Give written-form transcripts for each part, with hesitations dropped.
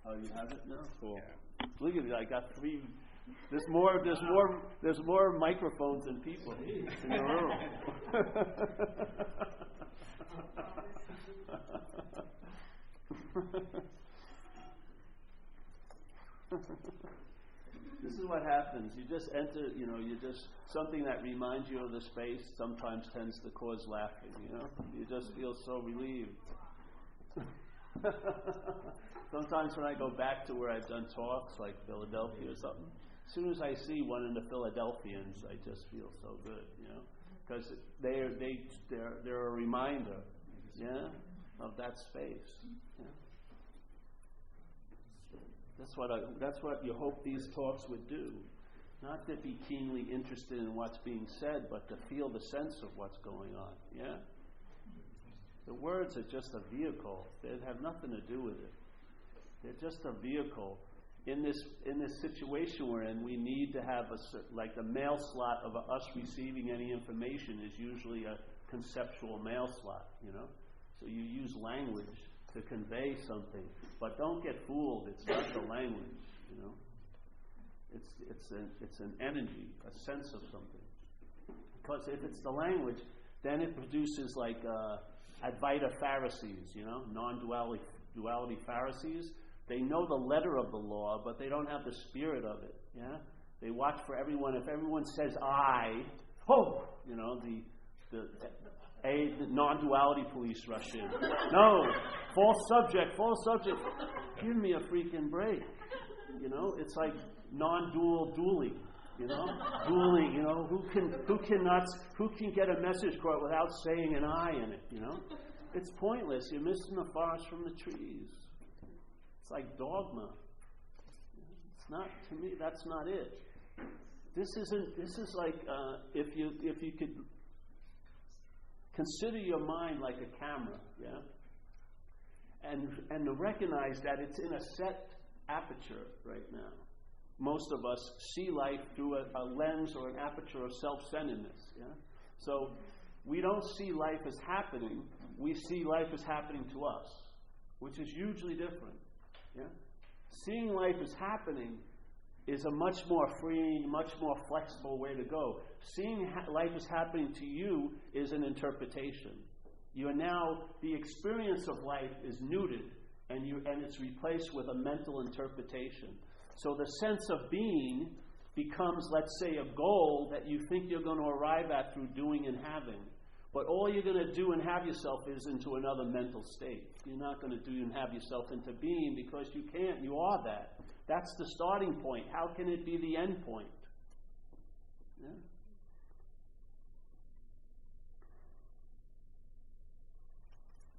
Oh, you have it now? Cool. Yeah. Look at it. I got 3. There's more microphones than people in the room. This is what happens. You just enter, something that reminds you of the space sometimes tends to cause laughing, You just feel so relieved. Sometimes when I go back to where I've done talks, like Philadelphia or something, as soon as I see one of the Philadelphians, I just feel so good, because they're a reminder, of that space. Yeah? That's what you hope these talks would do. Not to be keenly interested in what's being said, but to feel the sense of what's going on. Yeah? The words are just a vehicle. They have nothing to do with it. They're just a vehicle. In this situation we're in, we need to have the mail slot of us receiving any information is usually a conceptual mail slot, So you use language to convey something, but don't get fooled. It's not the language, It's an energy, a sense of something. Because if it's the language, then it produces like Advaita Pharisees, non-duality Pharisees. They know the letter of the law, but they don't have the spirit of it. Yeah, they watch for everyone. If everyone says "I," the non-duality police rush in. No, false subject. Give me a freaking break. It's like non-dualing. Dueling. Who can get a message quote without saying an I in it? It's pointless. You're missing the forest from the trees. It's like dogma. It's not, to me, that's not it. This is like if you could consider your mind like a camera, and to recognize that it's in a set aperture right now. Most of us see life through a lens or an aperture of self-centeredness. So we don't see life as happening. We see life as happening to us, which is hugely different. Seeing life as happening is a much more free, much more flexible way to go. Seeing life as happening to you is an interpretation. You are now, the experience of life is neutered, and it's replaced with a mental interpretation. So the sense of being becomes, let's say, a goal that you think you're going to arrive at through doing and having. But all you're going to do and have yourself is into another mental state. You're not going to do and have yourself into being because you can't. You are that. That's the starting point. How can it be the end point? Yeah?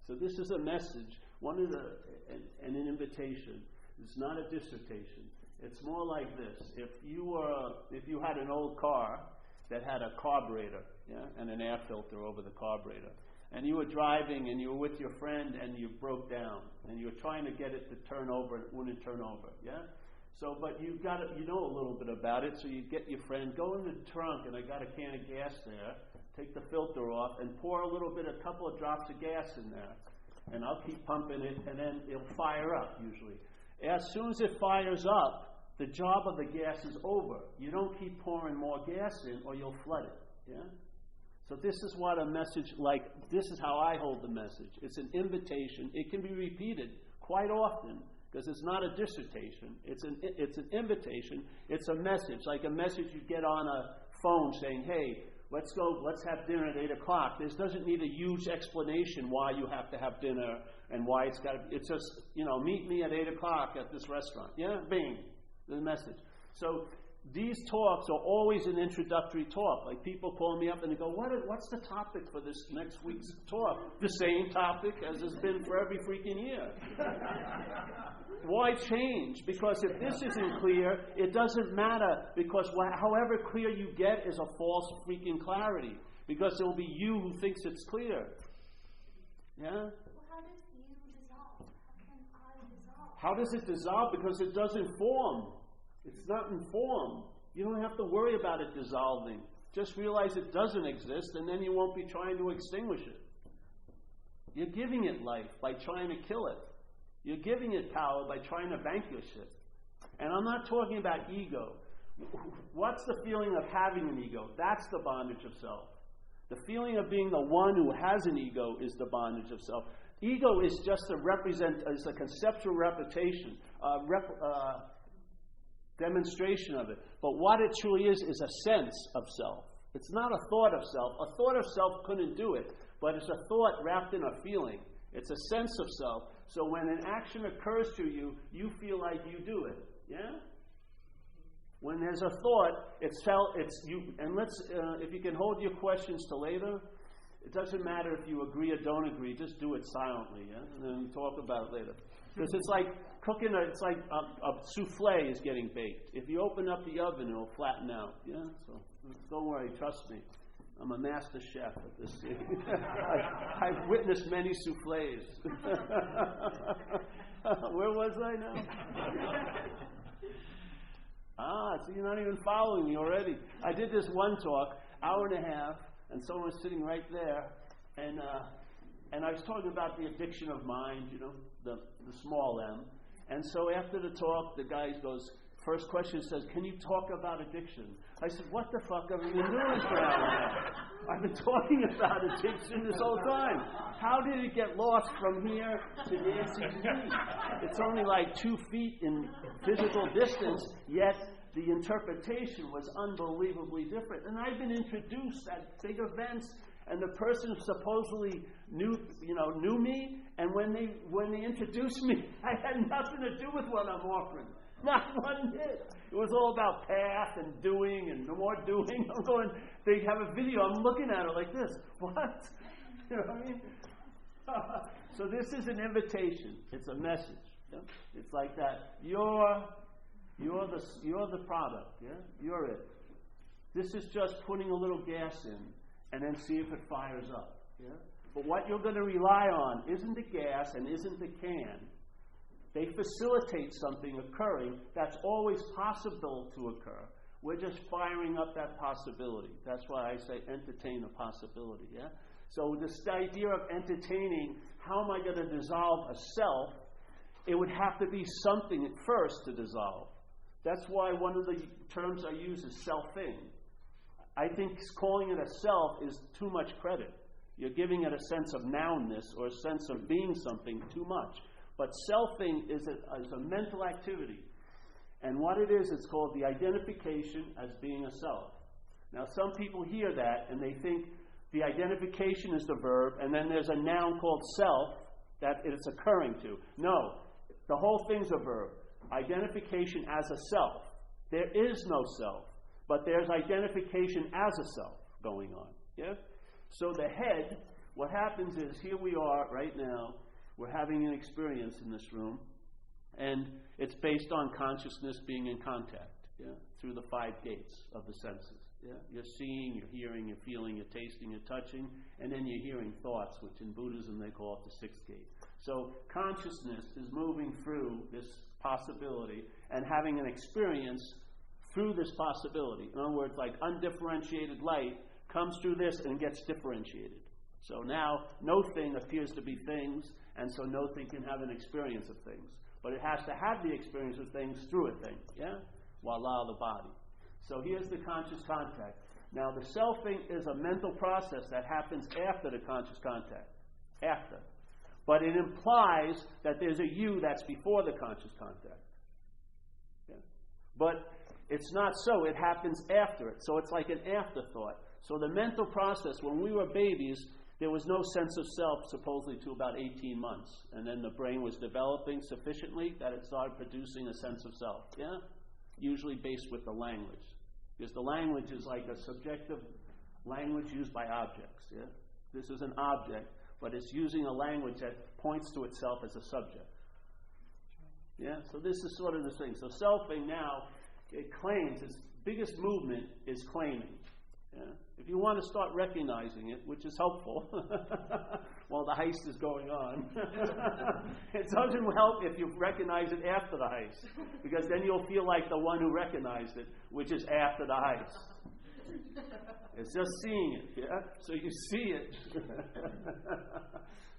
So this is a message, an invitation. It's not a dissertation. It's more like this. If you had an old car that had a carburetor, and an air filter over the carburetor, and you were driving and you were with your friend and you broke down and you were trying to get it to turn over and it wouldn't turn over, So, but you know a little bit about it, so you get your friend, go in the trunk, and I got a can of gas there, take the filter off, and pour a couple of drops of gas in there, and I'll keep pumping it, and then it'll fire up usually. As soon as it fires up, the job of the gas is over. You don't keep pouring more gas in, or you'll flood it. So this is what a message this is how I hold the message. It's an invitation. It can be repeated quite often because it's not a dissertation. It's an invitation. It's a message, like a message you get on a phone saying, hey, let's have dinner at 8 o'clock. This doesn't need a huge explanation why you have to have dinner and why it's just, meet me at 8 o'clock at this restaurant. Bing, the message. So these talks are always an introductory talk. Like people call me up and they go, what's the topic for this next week's talk? The same topic as has been for every freaking year. Why change? Because if this isn't clear, it doesn't matter. Because however clear you get is a false freaking clarity. Because it will be you who thinks it's clear. Yeah? Well, how does you dissolve? How can I dissolve? How does it dissolve? Because it doesn't form. It's not in form. You don't have to worry about it dissolving. Just realize it doesn't exist, and then you won't be trying to extinguish it. You're giving it life by trying to kill it. You're giving it power by trying to vanquish it. And I'm not talking about ego. What's the feeling of having an ego? That's the bondage of self. The feeling of being the one who has an ego is the bondage of self. Ego is just is a conceptual representation, demonstration of it. But what it truly is a sense of self. It's not a thought of self. A thought of self couldn't do it, but it's a thought wrapped in a feeling. It's a sense of self. So when an action occurs to you, you feel like you do it. Yeah? When there's a thought, it's you. And if you can hold your questions to later, it doesn't matter if you agree or don't agree. Just do it silently, yeah, and then talk about it later. Because it's like cooking. It's like a souffle is getting baked. If you open up the oven, it'll flatten out. Yeah. So don't worry. Trust me. I'm a master chef at this thing. I've witnessed many souffles. Where was I now? So you're not even following me already. I did this one talk, hour and a half, and someone was sitting right there, and I was talking about the addiction of mind, the small m. And so after the talk, the guy goes, first question says, can you talk about addiction? I said, what the fuck have you been doing for an hour and a half? I've been talking about addiction this whole time. How did it get lost from here to Nancy's feet? It's only like 2 feet in physical distance, yet the interpretation was unbelievably different. And I've been introduced at big events, and the person supposedly knew me, and when they introduced me, I had nothing to do with what I'm offering. Not one bit. It was all about path and doing and more doing. I'm going, they have a video, I'm looking at it like this. What? You know what I mean? So this is an invitation. It's a message. Yeah? It's like that. You're the product. Yeah? You're it. This is just putting a little gas in and then see if it fires up. Yeah? But what you're going to rely on isn't the gas and isn't the can. They facilitate something occurring that's always possible to occur. We're just firing up that possibility. That's why I say entertain a possibility. Yeah. So this idea of entertaining, how am I going to dissolve a self? It would have to be something at first to dissolve. That's why one of the terms I use is selfing. I think calling it a self is too much credit. You're giving it a sense of nounness or a sense of being something too much. But selfing is a mental activity. And what it is, it's called the identification as being a self. Now, some people hear that and they think the identification is the verb, and then there's a noun called self that it's occurring to. No, the whole thing's a verb. Identification as a self. There is no self, but there's identification as a self going on. Yeah? So the head, what happens is, here we are right now, we're having an experience in this room, and it's based on consciousness being in contact, yeah, through the 5 gates of the senses. Yeah? You're seeing, you're hearing, you're feeling, you're tasting, you're touching, and then you're hearing thoughts, which in Buddhism they call it the 6th gate. So consciousness is moving through this possibility and having an experience through this possibility. In other words, like undifferentiated light comes through this and gets differentiated. So now no thing appears to be things, and so no thing can have an experience of things. But it has to have the experience of things through a thing. Yeah? Voila, the body. So here's the conscious contact. Now the selfing is a mental process that happens after the conscious contact. After. But it implies that there's a you that's before the conscious contact. Yeah? But it's not so. It happens after it. So it's like an afterthought. So the mental process, when we were babies, there was no sense of self supposedly to about 18 months. And then the brain was developing sufficiently that it started producing a sense of self. Yeah? Usually based with the language. Because the language is like a subjective language used by objects. Yeah? This is an object, but it's using a language that points to itself as a subject. Yeah? So this is sort of the thing. So selfing now, it claims, its biggest movement is claiming. Yeah? If you want to start recognizing it, which is helpful, while the heist is going on, it doesn't help if you recognize it after the heist, because then you'll feel like the one who recognized it, which is after the heist. It's just seeing it, yeah? So you see it.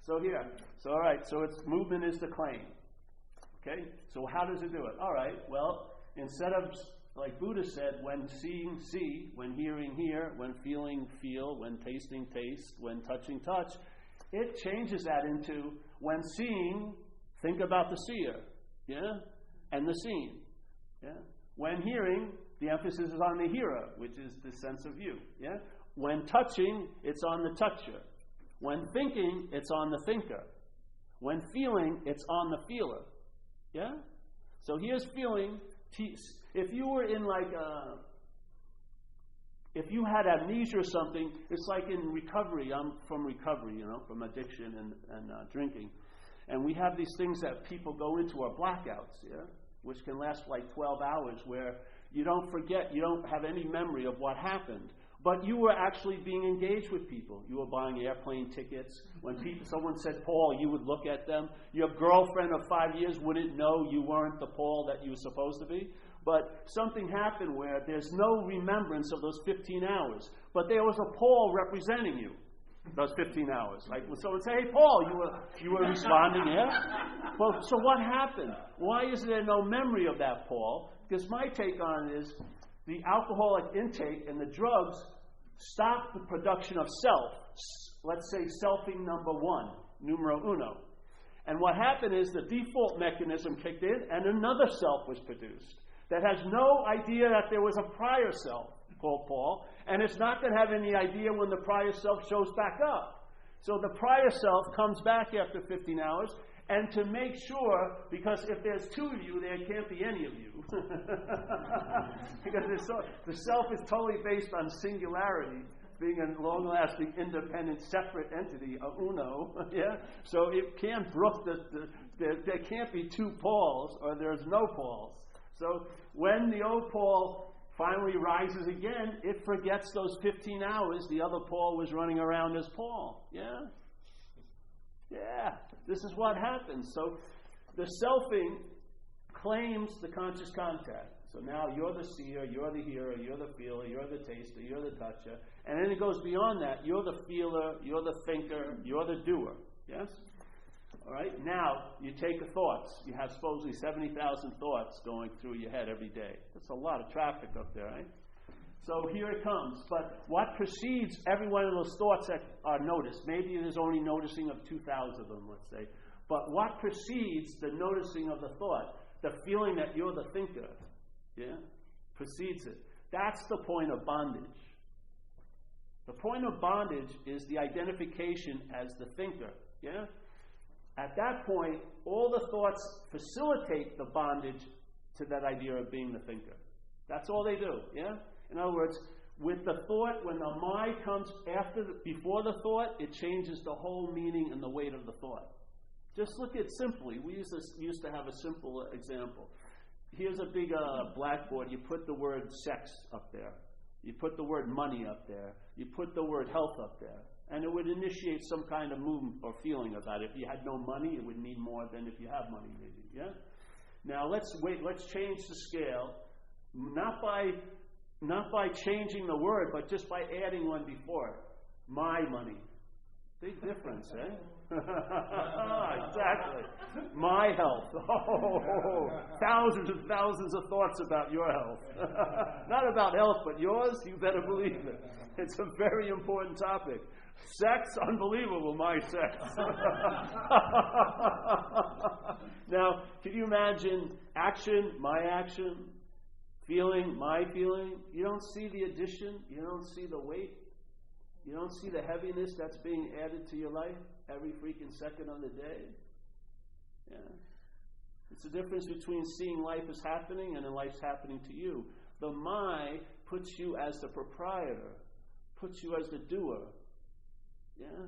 So here, so all right, so its movement is the claim. Okay? So how does it do it? All right, well, instead of, like Buddha said, when seeing, see, when hearing, hear, when feeling, feel, when tasting, taste, when touching, touch, it changes that into when seeing, think about the seer, yeah, and the seen, yeah. When hearing, the emphasis is on the hearer, which is the sense of you, yeah. When touching, it's on the toucher. When thinking, it's on the thinker. When feeling, it's on the feeler, yeah. So here's feeling. If you were in if you had amnesia or something, it's like in recovery. I'm from recovery, from addiction and drinking. And we have these things that people go into are blackouts, yeah, which can last like 12 hours, where you don't forget, you don't have any memory of what happened. But you were actually being engaged with people. You were buying airplane tickets. When someone said Paul, you would look at them. Your girlfriend of 5 years wouldn't know you weren't the Paul that you were supposed to be. But something happened where there's no remembrance of those 15 hours. But there was a Paul representing you those 15 hours. Like when someone say, hey, Paul, you were responding, yeah? Well, so what happened? Why is there no memory of that Paul? Because my take on it is the alcoholic intake and the drugs stop the production of self. Let's say selfing number one, numero uno. And what happened is the default mechanism kicked in and another self was produced that has no idea that there was a prior self called Paul, and it's not going to have any idea when the prior self shows back up. So the prior self comes back after 15 hours, and to make sure, because if there's two of you, there can't be any of you. Because the self is totally based on singularity, being a long-lasting, independent, separate entity, a uno, yeah? So it can't brook there can't be two Pauls, or there's no Pauls. So when the old Paul finally rises again, it forgets those 15 hours the other Paul was running around as Paul, yeah? Yeah, this is what happens. So the selfing claims the conscious contact. So now you're the seer, you're the hearer, you're the feeler, you're the taster, you're the toucher. And then it goes beyond that. You're the feeler, you're the thinker, you're the doer. Yes? All right? Now, you take the thoughts. You have supposedly 70,000 thoughts going through your head every day. That's a lot of traffic up there, right? So here it comes. But what precedes every one of those thoughts that are noticed? Maybe there's only noticing of 2,000 of them, let's say. But what precedes the noticing of the thought? The feeling that you're the thinker. Yeah? Precedes it. That's the point of bondage. The point of bondage is the identification as the thinker. Yeah? At that point, all the thoughts facilitate the bondage to that idea of being the thinker. That's all they do. Yeah? In other words, with the thought, when the mind comes before the thought, it changes the whole meaning and the weight of the thought. Just look at simply. We used to have a simple example. Here's a big blackboard. You put the word sex up there. You put the word money up there. You put the word health up there. And it would initiate some kind of movement or feeling about it. If you had no money, it would mean more than if you have money, maybe. Yeah? Now, let's change the scale. Not by changing the word, but just by adding one before it. My money. Big difference, eh? Exactly. My health. Oh, thousands and thousands of thoughts about your health. Not about health, but yours, you better believe it. It's a very important topic. Sex, unbelievable, my sex. Now, can you imagine action, my action, feeling, my feeling? You don't see the addition. You don't see the weight. You don't see the heaviness that's being added to your life every freaking second of the day. Yeah. It's the difference between seeing life as happening and then life's happening to you. The my puts you as the proprietor, puts you as the doer. Yeah.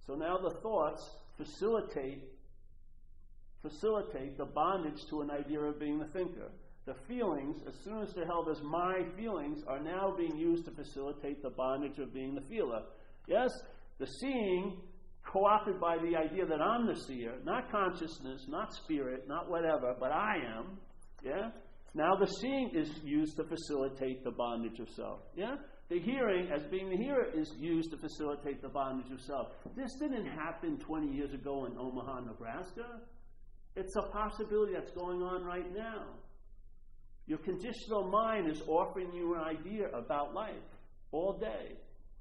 So now the thoughts facilitate the bondage to an idea of being the thinker. The feelings, as soon as they're held as my feelings, are now being used to facilitate the bondage of being the feeler. Yes, the seeing, co-opted by the idea that I'm the seer, not consciousness, not spirit, not whatever, but I am. Yeah? Now the seeing is used to facilitate the bondage of self. Yeah? The hearing, as being the hearer, is used to facilitate the bondage of self. This didn't happen 20 years ago in Omaha, Nebraska. It's a possibility that's going on right now. Your conditional mind is offering you an idea about life all day.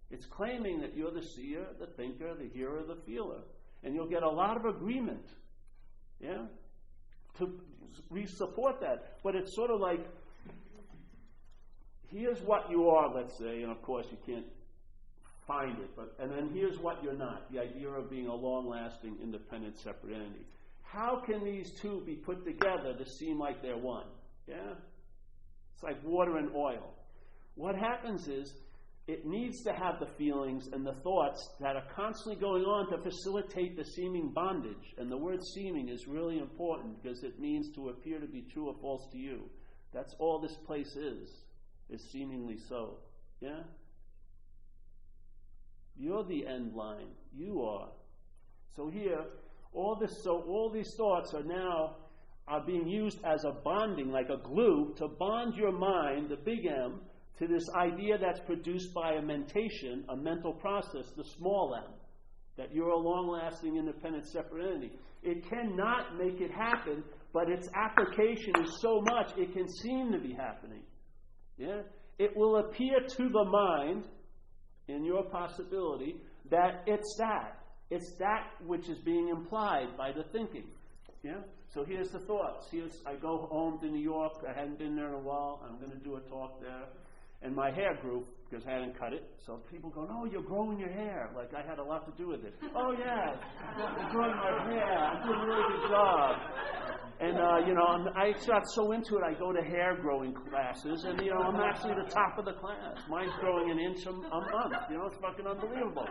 It's claiming that you're the seer, the thinker, the hearer, the feeler. And you'll get a lot of agreement, yeah, to support that. But it's sort of like, here's what you are, let's say, and of course you can't find it, and then here's what you're not, the idea of being a long-lasting, independent, separate entity. How can these two be put together to seem like they're one? Yeah? It's like water and oil. What happens is, it needs to have the feelings and the thoughts that are constantly going on to facilitate the seeming bondage. And the word seeming is really important because it means to appear to be true or false to you. That's all this place is seemingly so. Yeah? You're the end line. You are. So here, all these thoughts are being used as a bonding, like a glue, to bond your mind, the big M, to this idea that's produced by a mentation, a mental process, the small m, that you're a long-lasting, independent, separate entity. It cannot make it happen, but its application is so much it can seem to be happening. Yeah? It will appear to the mind, in your possibility, that it's that. It's that which is being implied by the thinking. Yeah? So here's the thoughts. I go home to New York. I hadn't been there in a while. I'm going to do a talk there. And my hair grew because I hadn't cut it. So people go, "Oh, you're growing your hair." Like I had a lot to do with it. "Oh, yeah, I'm growing my hair. I'm doing a really good job." And, I got so into it, I go to hair growing classes, and, I'm actually the top of the class. Mine's growing an inch a month. It's fucking unbelievable.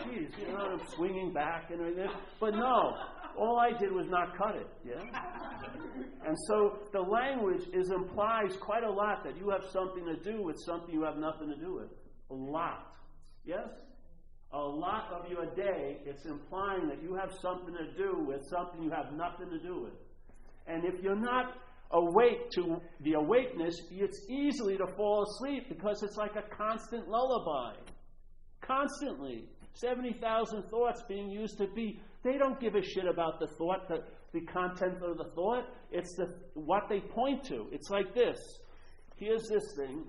Jeez, I'm swinging back and everything. But no, all I did was not cut it, yeah? And so the language implies quite a lot that you have something to do with something you have nothing to do with. A lot. Yes? A lot of your day, it's implying that you have something to do with something you have nothing to do with. And if you're not awake to the awakeness, it's easily to fall asleep because it's like a constant lullaby. Constantly. 70,000 thoughts being used to be. They don't give a shit about the thought, the content of the thought. It's what they point to. It's like this. Here's this thing.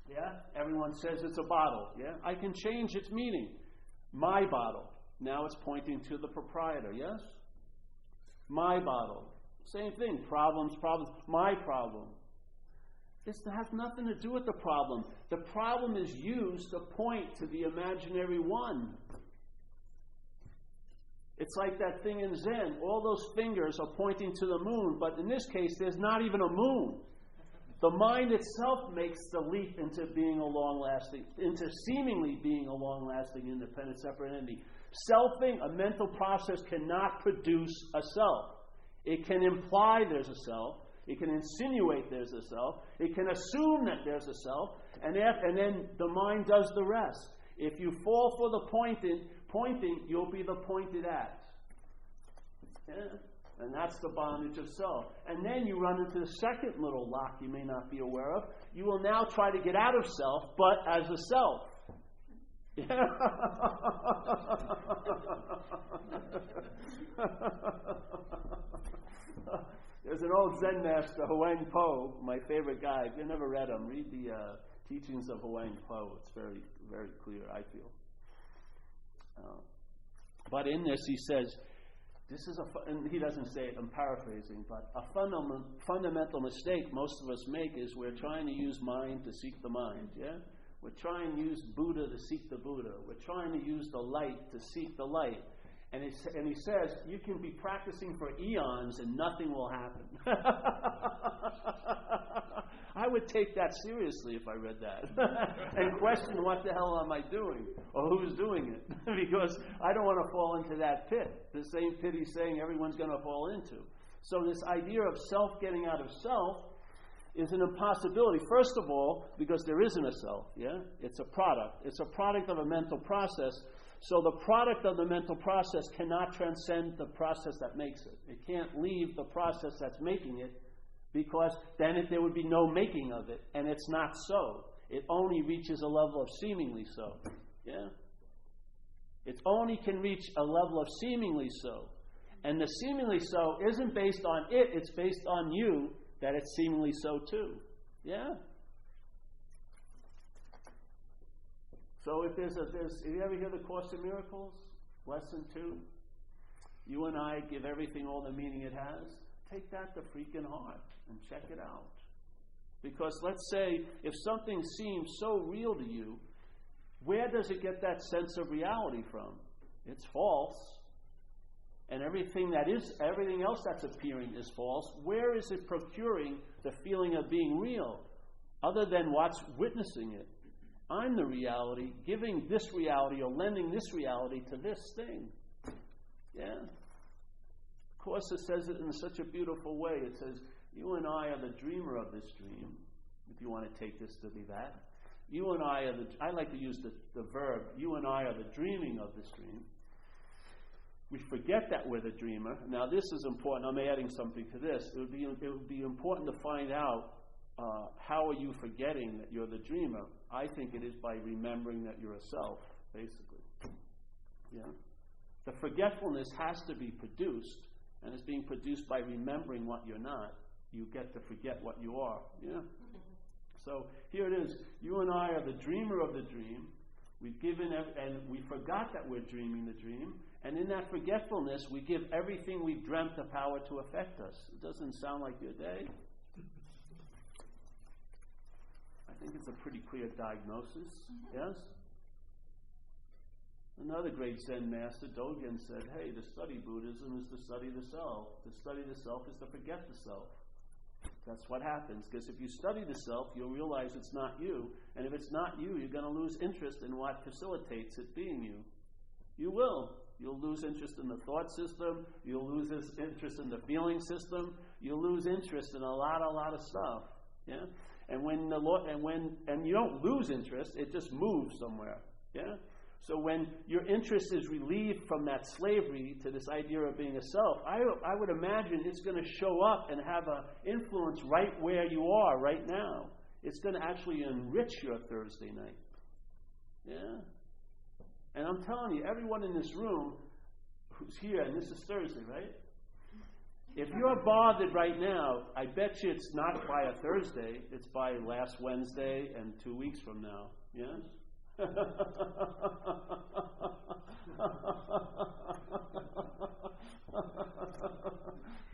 Yeah? Everyone says it's a bottle. Yeah? I can change its meaning. My bottle. Now it's pointing to the proprietor. Yes? My bottle. Same thing. Problems. My problem. This has nothing to do with the problem. The problem is used to point to the imaginary one. It's like that thing in Zen. All those fingers are pointing to the moon, but in this case, there's not even a moon. The mind itself makes the leap into being into seemingly being a long-lasting, independent, separate entity. Selfing, a mental process, cannot produce a self. It can imply there's a self. It can insinuate there's a self. It can assume that there's a self. And then the mind does the rest. If you fall for the pointing, you'll be the pointed at. Yeah? And that's the bondage of self. And then you run into the second little lock you may not be aware of. You will now try to get out of self, but as a self. Yeah. There's an old Zen master, Huang Po, my favorite guy. If you've never read him, read the teachings of Huang Po. It's very, very clear, I feel. But in this, he says, and he doesn't say it, I'm paraphrasing, but a fundamental mistake most of us make is we're trying to use mind to seek the mind, yeah? We're trying to use Buddha to seek the Buddha. We're trying to use the light to seek the light. And he says, you can be practicing for eons and nothing will happen. I would take that seriously if I read that and question what the hell am I doing or who's doing it because I don't want to fall into that pit, the same pit he's saying everyone's going to fall into. So this idea of self getting out of self is an impossibility. First of all, because there isn't a self, yeah? It's a product. It's a product of a mental process. So the product of the mental process cannot transcend the process that makes it. It can't leave the process that's making it because then there would be no making of it. And it's not so. It only reaches a level of seemingly so. Yeah? It only can reach a level of seemingly so. And the seemingly so isn't based on it, it's based on you that it's seemingly so too. Yeah? So if you ever hear the Course in Miracles, lesson 2, you and I give everything all the meaning it has, take that to freaking heart and check it out. Because let's say if something seems so real to you, where does it get that sense of reality from? It's false. And everything else that's appearing is false. Where is it procuring the feeling of being real? Other than what's witnessing it. I'm the reality, giving this reality or lending this reality to this thing. Yeah? Of course, it says it in such a beautiful way. It says, you and I are the dreamer of this dream, if you want to take this to be that. You and I are I like to use the verb, you and I are the dreaming of this dream. We forget that we're the dreamer. Now, this is important. I'm adding something to this. It would be important to find out how are you forgetting that you're the dreamer. I think it is by remembering that you're a self, basically. Yeah? The forgetfulness has to be produced, and it's being produced by remembering what you're not. You get to forget what you are. Yeah? So here it is. You and I are the dreamer of the dream. We've given, and we forgot that we're dreaming the dream. And in that forgetfulness, we give everything we've dreamt the power to affect us. It doesn't sound like your day. I think it's a pretty clear diagnosis. Yes? Another great Zen master, Dogen, said, hey, to study Buddhism is to study the self. To study the self is to forget the self. That's what happens. Because if you study the self, you'll realize it's not you. And if it's not you, you're going to lose interest in what facilitates it being you. You will. You'll lose interest in the thought system. You'll lose interest in the feeling system. You'll lose interest in a lot of stuff. Yeah? And when you don't lose interest, it just moves somewhere. Yeah? So when your interest is relieved from that slavery to this idea of being a self, I would imagine it's going to show up and have an influence right where you are right now. It's going to actually enrich your Thursday night. Yeah? And I'm telling you, everyone in this room who's here, and this is Thursday, right? If you're bothered right now, I bet you it's not by a Thursday, it's by last Wednesday and 2 weeks from now. Yes?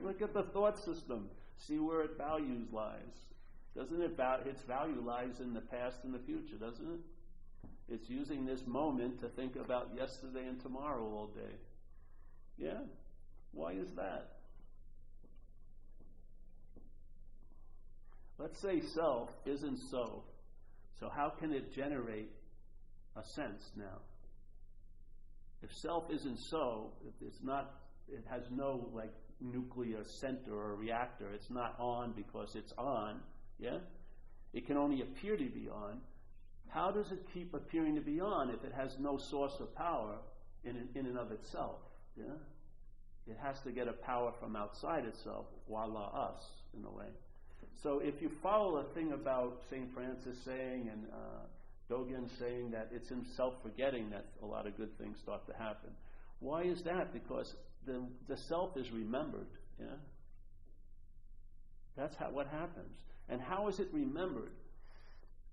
Look at the thought system. See where its values lies. Doesn't it? Its value lies in the past and the future, doesn't it? It's using this moment to think about yesterday and tomorrow all day. Yeah? Why is that? Let's say self isn't so. So how can it generate a sense now? If self isn't so, if it's not, it has no like nuclear center or reactor. It's not on because it's on. Yeah? It can only appear to be on. How does it keep appearing to be on if it has no source of power in and of itself? Yeah? It has to get a power from outside itself, voila, us, in a way. So if you follow the thing about St. Francis saying and Dogen saying that it's in self-forgetting that a lot of good things start to happen. Why is that? Because the self is remembered. Yeah? That's what happens. And how is it remembered?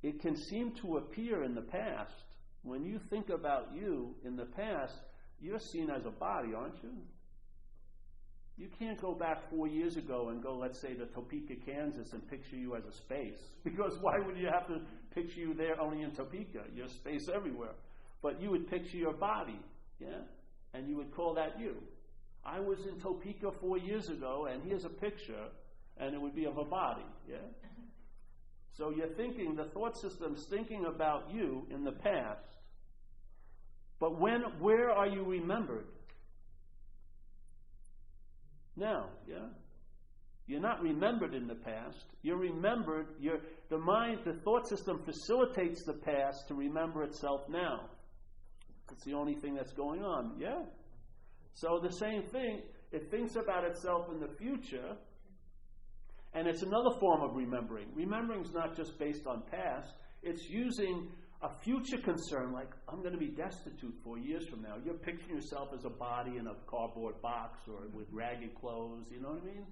It can seem to appear in the past. When you think about you in the past, you're seen as a body, aren't you? You can't go back 4 years ago and go, let's say, to Topeka, Kansas, and picture you as a space. Because why would you have to picture you there only in Topeka? You're space everywhere. But you would picture your body, yeah? And you would call that you. I was in Topeka 4 years ago, and here's a picture, and it would be of a body, yeah? So you're thinking, the thought system's thinking about you in the past. But where are you remembered? Now, yeah? You're not remembered in the past. You're remembered, the thought system facilitates the past to remember itself now. It's the only thing that's going on, yeah? So the same thing, it thinks about itself in the future, and it's another form of remembering. Remembering is not just based on past. It's using a future concern, like I'm going to be destitute 4 years from now. You're picturing yourself as a body in a cardboard box or with ragged clothes, you know what I mean?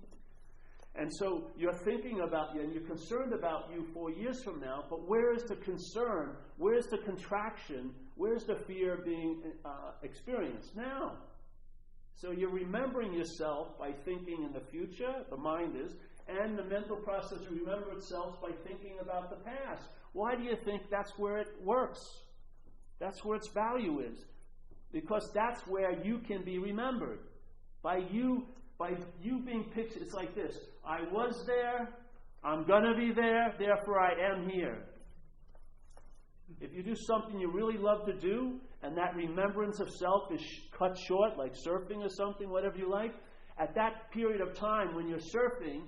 And so you're thinking about you, and you're concerned about you 4 years from now, but where is the concern? Where's the contraction? Where's the fear being experienced now? So you're remembering yourself by thinking in the future, the mind is, and the mental process remember itself by thinking about the past. Why do you think that's where it works? That's where its value is. Because that's where you can be remembered. By you being pictured, it's like this. I was there, I'm going to be there, therefore I am here. If you do something you really love to do, and that remembrance of self is cut short, like surfing or something, whatever you like, at that period of time when you're surfing,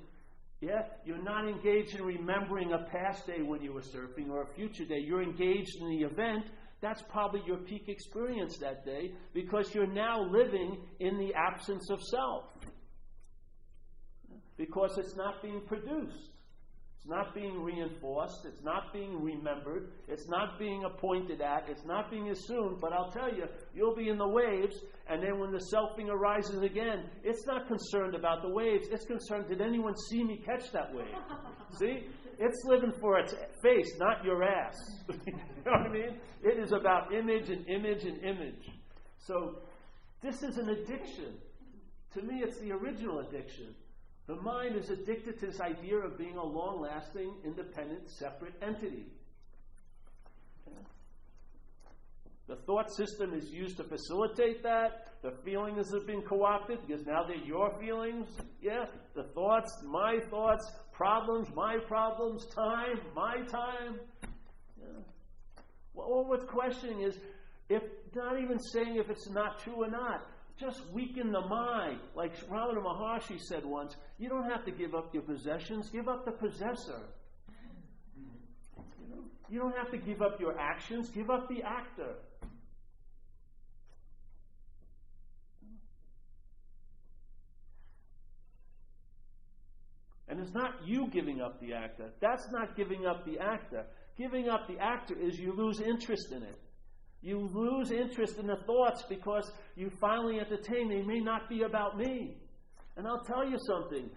you're not engaged in remembering a past day when you were surfing or a future day. You're engaged in the event. That's probably your peak experience that day because you're now living in the absence of self. Because it's not being produced. It's not being reinforced. It's not being remembered. It's not being appointed at. It's not being assumed. But I'll tell you, you'll be in the waves, and then when the selfing arises again, it's not concerned about the waves. It's concerned, did anyone see me catch that wave? See? It's living for its face, not your ass. You know what I mean? It is about image and image and image. So this is an addiction. To me, it's the original addiction. The mind is addicted to this idea of being a long-lasting, independent, separate entity. The thought system is used to facilitate that. The feelings have been co-opted because now they're your feelings. The thoughts, my thoughts, problems, my problems, time, my time. Well, all what's questioning is, if not even saying if it's not true or not, just weaken the mind. Like Ramana Maharshi said once, you don't have to give up your possessions, give up the possessor. You don't have to give up your actions, give up the actor. And it's not you giving up the actor. That's not giving up the actor. Giving up the actor is you lose interest in it. You lose interest in the thoughts because you finally entertain. They may not be about me. And I'll tell you something.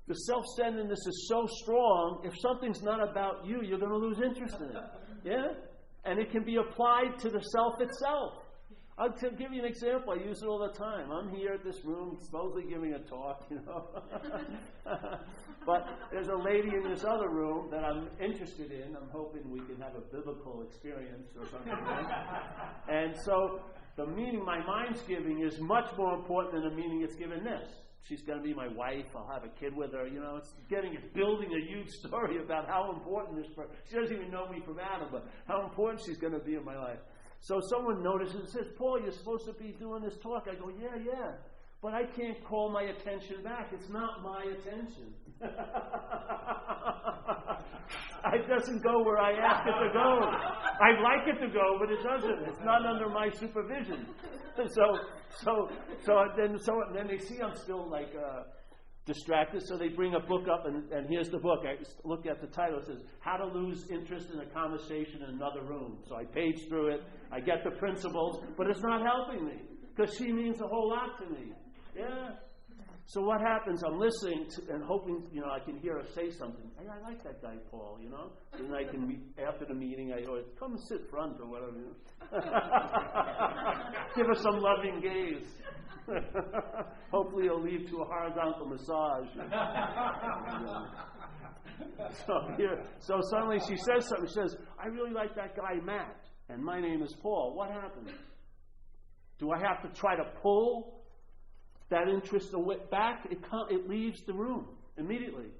The self-centeredness is so strong, if something's not about you, you're going to lose interest in it. And it can be applied to the self itself. I'll give you an example. I use it all the time. I'm here at this room, supposedly giving a talk, But there's a lady in this other room that I'm interested in. I'm hoping we can have a biblical experience or something. And so the meaning my mind's giving is much more important than the meaning it's given this. She's going to be my wife. I'll have a kid with her. It's building a huge story about how important this person. She doesn't even know me from Adam, but how important she's going to be in my life. So someone notices and says, Paul, you're supposed to be doing this talk. I go, yeah. But I can't call my attention back. It's not my attention. It doesn't go where I ask it to go. I'd like it to go, but it doesn't. It's not under my supervision. So then they see I'm still distracted, so they bring a book up, and here's the book. I look at the title. It says, How to Lose Interest in a Conversation in Another Room. So I page through it. I get the principles, but it's not helping me because she means a whole lot to me. So what happens? I'm listening and hoping, I can hear her say something. Hey, I like that guy, Paul, And I can, after the meeting, I always, come sit front or whatever. Give her some loving gaze. Hopefully it'll lead to a horizontal massage. So suddenly she says something. She says, I really like that guy, Matt, and my name is Paul. What happens? Do I have to try to pull that interest back? It leaves the room immediately.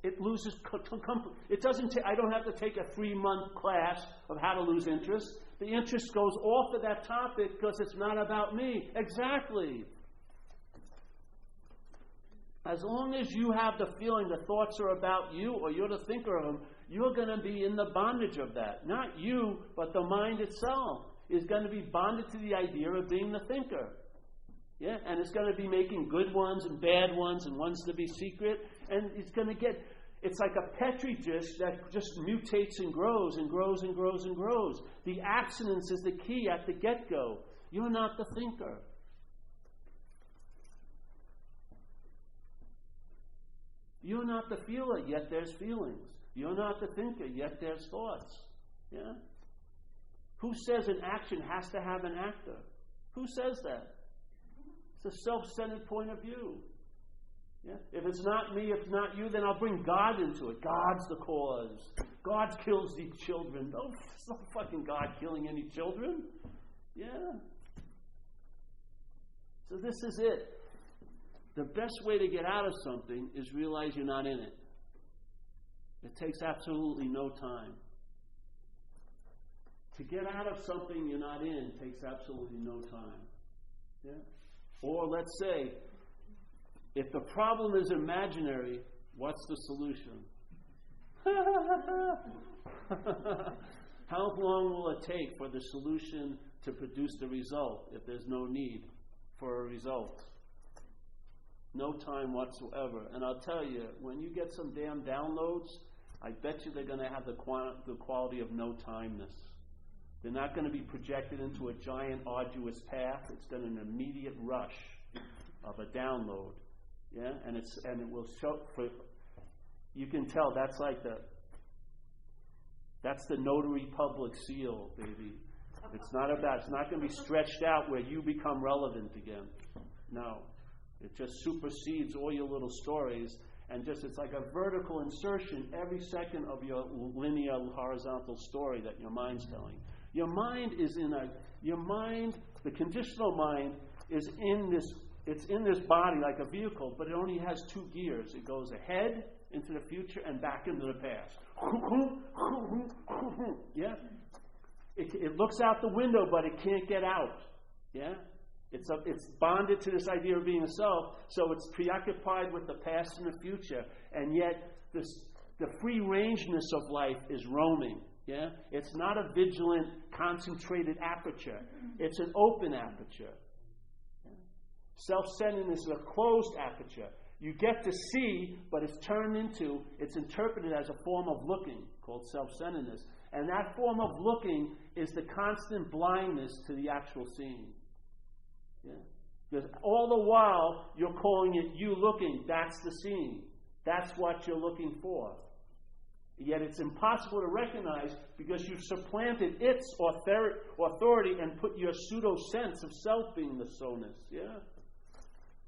It loses comfort. It doesn't. I don't have to take a 3-month class of how to lose interest. The interest goes off of that topic because it's not about me. Exactly. As long as you have the feeling the thoughts are about you or you're the thinker of them, you're going to be in the bondage of that. Not you, but the mind itself is going to be bonded to the idea of being the thinker. And it's going to be making good ones and bad ones and ones to be secret. And it's going to get It's like a Petri dish that just mutates and grows and grows and grows and grows. The abstinence is the key at the get-go. You're not the thinker. You're not the feeler, yet there's feelings. You're not the thinker, yet there's thoughts. Yeah? Who says an action has to have an actor? Who says that? It's a self-centered point of view. Yeah? If it's not me, if not you, then I'll bring God into it. God's the cause. God kills these children. No, it's not fucking God killing any children. Yeah. So this is it. The best way to get out of something is realize you're not in it. It takes absolutely no time. To get out of something you're not in takes absolutely no time. Yeah? Or let's say, if the problem is imaginary, what's the solution? How long will it take for the solution to produce the result if there's no need for a result? No time whatsoever. And I'll tell you, when you get some damn downloads, I bet you they're going to have the quality of no timeness. They're not going to be projected into a giant, arduous path. It's got an immediate rush of a download. Yeah? And it will show, you can tell that's the notary public seal, baby. It's not going to be stretched out where you become relevant again. No. It just supersedes all your little stories, and it's like a vertical insertion every second of your linear horizontal story that your mind's telling. Your mind the conditional mind is it's in this body like a vehicle, but it only has two gears. It goes ahead into the future and back into the past. Yeah? It looks out the window, but it can't get out. Yeah? It's bonded to this idea of being a self, so it's preoccupied with the past and the future, and yet the free rangeness of life is roaming. Yeah? It's not a vigilant, concentrated aperture. It's an open aperture. Yeah? Self-centeredness is a closed aperture. You get to see, but it's interpreted as a form of looking, called self-centeredness. And that form of looking is the constant blindness to the actual seeing. Yeah? Because all the while, you're calling it you looking. That's the seeing. That's what you're looking for. Yet it's impossible to recognize because you've supplanted its authority and put your pseudo-sense of self being the so-ness. Yeah?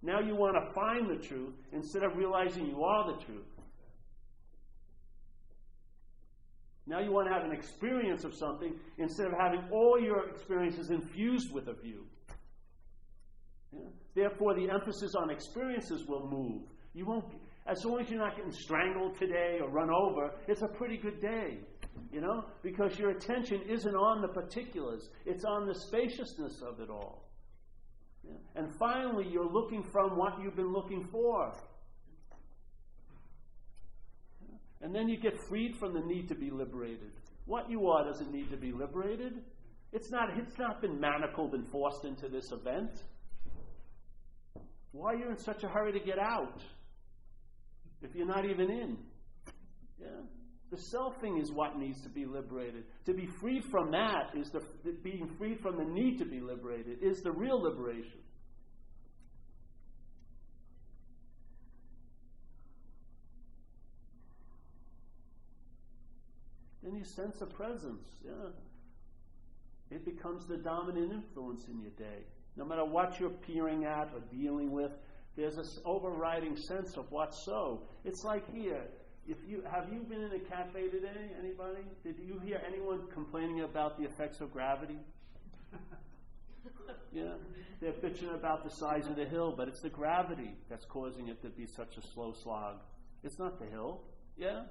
Now you want to find the truth instead of realizing you are the truth. Now you want to have an experience of something instead of having all your experiences infused with a view. Yeah? Therefore, the emphasis on experiences will move. You won't, as long as you're not getting strangled today or run over, it's a pretty good day, because your attention isn't on the particulars. It's on the spaciousness of it all. Yeah? And finally, you're looking from what you've been looking for. Yeah? And then you get freed from the need to be liberated. What you are doesn't need to be liberated. It's not been manacled and forced into this event. Why are you in such a hurry to get out if you're not even in? Yeah? The selfing is what needs to be liberated. To be freed from that is being freed from the need to be liberated is the real liberation. Then you sense a presence. Yeah? It becomes the dominant influence in your day. No matter what you're peering at or dealing with, there's this overriding sense of what's so. It's like here. Have you been in a cafe today? Anybody? Did you hear anyone complaining about the effects of gravity? Yeah, they're bitching about the size of the hill, but it's the gravity that's causing it to be such a slow slog. It's not the hill. Yeah,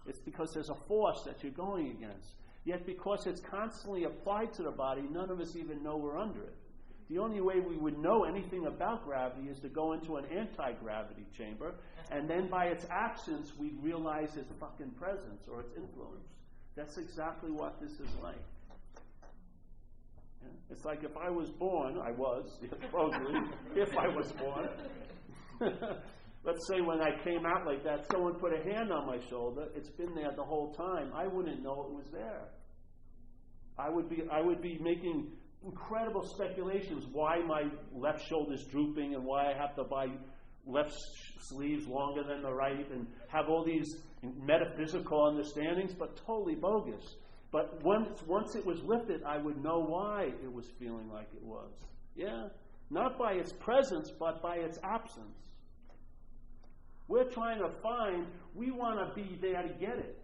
it's because there's a force that you're going against. Yet because it's constantly applied to the body, none of us even know we're under it. The only way we would know anything about gravity is to go into an anti-gravity chamber, and then by its absence, we'd realize its fucking presence or its influence. That's exactly what this is like. Yeah? It's like if I was born, supposedly, if I was born, let's say when I came out like that, someone put a hand on my shoulder. It's been there the whole time. I wouldn't know it was there. I would be making incredible speculations why my left shoulder's drooping and why I have to buy left sleeves longer than the right and have all these metaphysical understandings, but totally bogus. But once it was lifted, I would know why it was feeling like it was. Yeah? Not by its presence, but by its absence. We're trying to find, we want to be there to get it.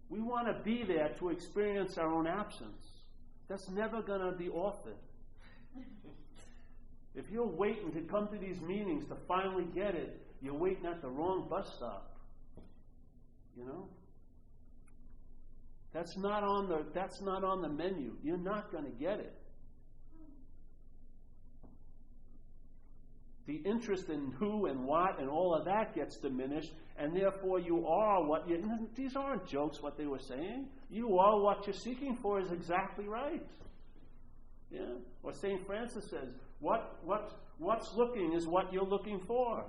We want to be there to experience our own absence. That's never going to be often. If you're waiting to come to these meetings to finally get it, you're waiting at the wrong bus stop. You know? That's not on the menu. You're not going to get it. The interest in who and what and all of that gets diminished, and therefore you are what you... These aren't jokes, what they were saying. You are what you're seeking for is exactly right. Yeah? Or St. Francis says, what's looking is what you're looking for.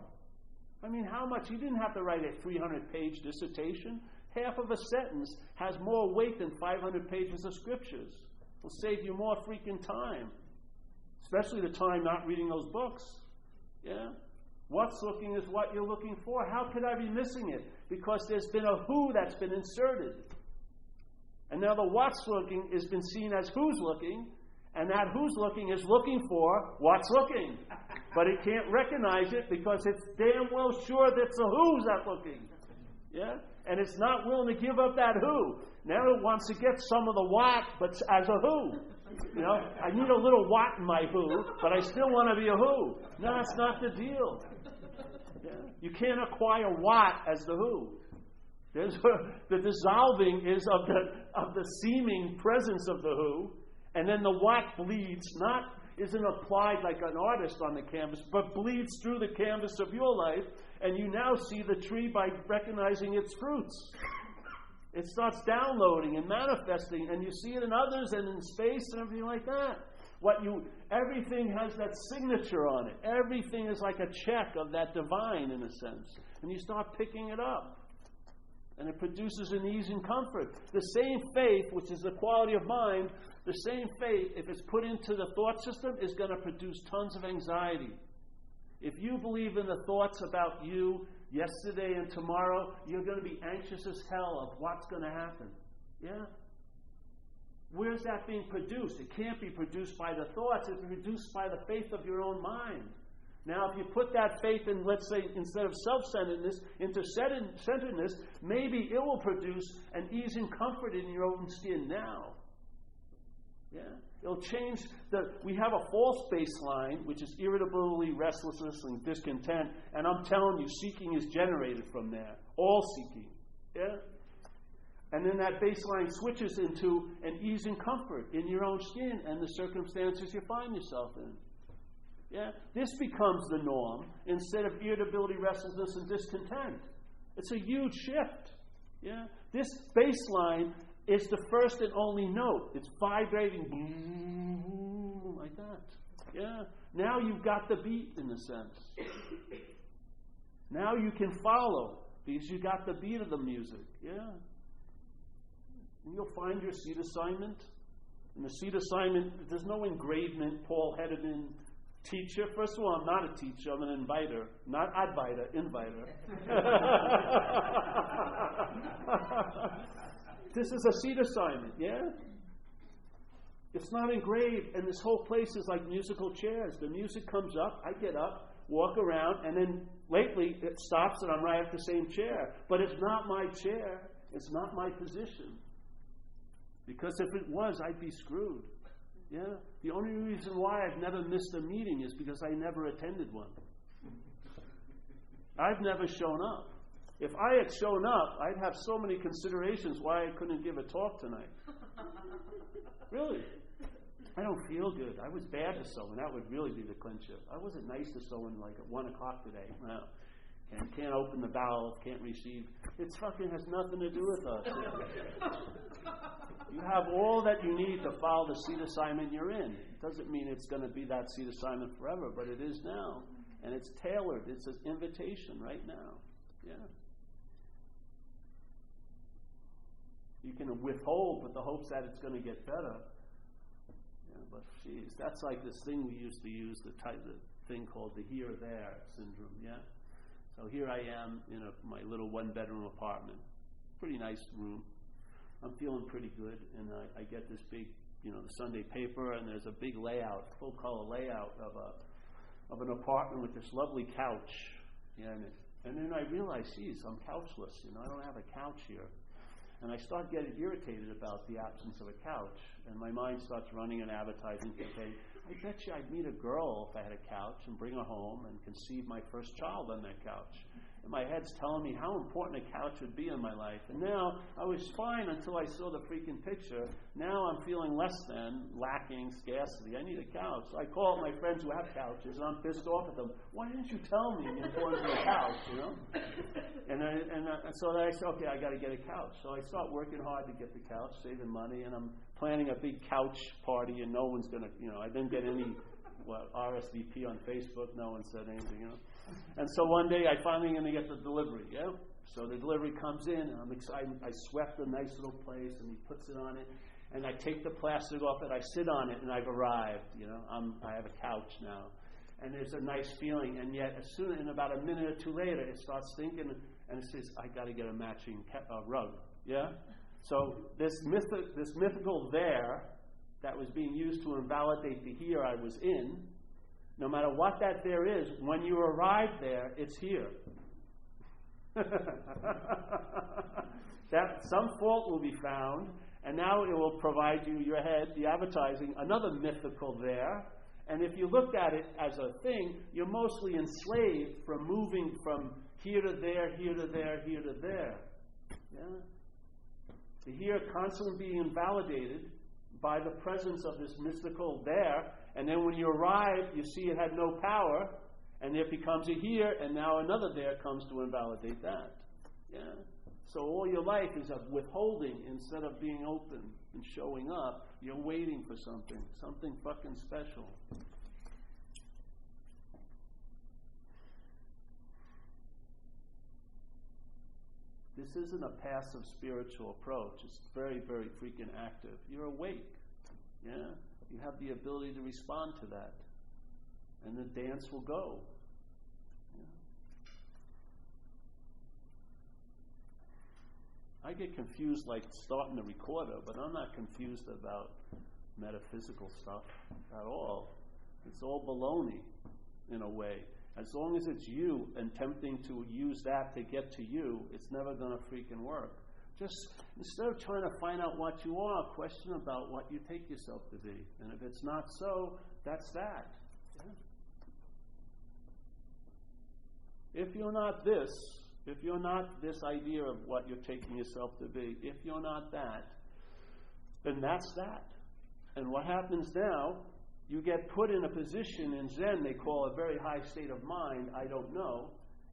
I mean, how much? You didn't have to write a 300-page dissertation. Half of a sentence has more weight than 500 pages of scriptures. It'll save you more freaking time. Especially the time not reading those books. Yeah? What's looking is what you're looking for. How could I be missing it? Because there's been a who that's been inserted. And now the what's looking has been seen as who's looking, and that who's looking is looking for what's looking. But it can't recognize it because it's damn well sure that it's a who's that's looking. Yeah? And it's not willing to give up that who. Now it wants to get some of the what, but as a who. You know, I need a little what in my who, but I still want to be a who. No, that's not the deal. Yeah? You can't acquire what as the who. The dissolving is of the seeming presence of the who, and then the what bleeds, isn't applied like an artist on the canvas, but bleeds through the canvas of your life, and you now see the tree by recognizing its fruits. It starts downloading and manifesting, and you see it in others and in space and everything like that. Everything has that signature on it. Everything is like a check of that divine, in a sense. And you start picking it up. And it produces an ease and comfort. The same faith, which is the quality of mind, the same faith, if it's put into the thought system, is going to produce tons of anxiety. If you believe in the thoughts about you yesterday and tomorrow, you're going to be anxious as hell of what's going to happen. Yeah? Where's that being produced? It can't be produced by the thoughts. It's produced by the faith of your own mind. Now, if you put that faith in, let's say, instead of self-centeredness, into centeredness, maybe it will produce an ease and comfort in your own skin now. Yeah? It'll change we have a false baseline, which is irritability, restlessness, and discontent. And I'm telling you, seeking is generated from there. All seeking. Yeah? And then that baseline switches into an ease and comfort in your own skin and the circumstances you find yourself in. Yeah? This becomes the norm instead of irritability, restlessness, and discontent. It's a huge shift. Yeah? This baseline is the first and only note. It's vibrating like that. Yeah? Now you've got the beat, in a sense. Now you can follow because you got the beat of the music. Yeah? And you'll find your seat assignment. And the seat assignment, there's no engravement, Paul Hedderman, teacher. First of all, I'm not a teacher. I'm an inviter. Not adviter, inviter. This is a seat assignment, yeah? It's not engraved, and this whole place is like musical chairs. The music comes up, I get up, walk around, and then lately it stops and I'm right at the same chair. But it's not my chair. It's not my position. Because if it was, I'd be screwed. Yeah? The only reason why I've never missed a meeting is because I never attended one. I've never shown up. If I had shown up, I'd have so many considerations why I couldn't give a talk tonight. Really. I don't feel good. I was bad to someone. That would really be the clincher. I wasn't nice to someone like at 1 o'clock today. Well, can't open the valve, can't receive. It fucking has nothing to do with us. You have all that you need to follow the seat assignment you're in. It doesn't mean it's going to be that seat assignment forever, but it is now. And it's tailored. It's an invitation right now. Yeah. You can withhold with the hopes that it's going to get better. Yeah, but geez, that's like this thing we used to use, the thing called the here there syndrome. Yeah. So here I am in my little one-bedroom apartment, pretty nice room. I'm feeling pretty good, and I get this big, the Sunday paper, and there's a big layout, full-color layout of an apartment with this lovely couch. Yeah, and then I realize, geez, I'm couchless. I don't have a couch here. And I start getting irritated about the absence of a couch. And my mind starts running an advertising campaign. I bet you I'd meet a girl if I had a couch and bring her home and conceive my first child on that couch. And my head's telling me how important a couch would be in my life. And now, I was fine until I saw the freaking picture. Now I'm feeling less than, lacking, scarcity. I need a couch. So I call up my friends who have couches, and I'm pissed off at them. Why didn't you tell me the importance of a couch, And so then I said, okay, I got to get a couch. So I start working hard to get the couch, saving money, and I'm planning a big couch party, and no one's going to, I didn't get any RSVP on Facebook. No one said anything, And so one day I finally going to get the delivery, yeah? So the delivery comes in, and I'm excited. I swept a nice little place, and he puts it on it. And I take the plastic off it, I sit on it, and I've arrived, I have a couch now. And there's a nice feeling, and yet in about a minute or two later, it starts stinking, and it says, I got to get a matching rug, yeah? So this mythical there that was being used to invalidate the here I was in, no matter what that there is, when you arrive there, it's here. That some fault will be found, and now it will provide you, your head, the advertising, another mythical there. And if you looked at it as a thing, you're mostly enslaved from moving from here to there, here to there, here to there. Yeah? The here constantly being invalidated by the presence of this mystical there, and then when you arrive, you see it had no power, and it becomes a here, and now another there comes to invalidate that. Yeah? So all your life is of withholding instead of being open and showing up. You're waiting for something fucking special. This isn't a passive spiritual approach. It's very, very freaking active. You're awake. Yeah? You have the ability to respond to that. And the dance will go. Yeah? I get confused like starting the recorder, but I'm not confused about metaphysical stuff at all. It's all baloney in a way. As long as it's you attempting to use that to get to you, it's never going to freaking work. Just instead of trying to find out what you are, question about what you take yourself to be. And if it's not so, that's that. Yeah. If you're not this idea of what you're taking yourself to be, if you're not that, then that's that. And what happens now, you get put in a position in Zen they call a very high state of mind, I don't know.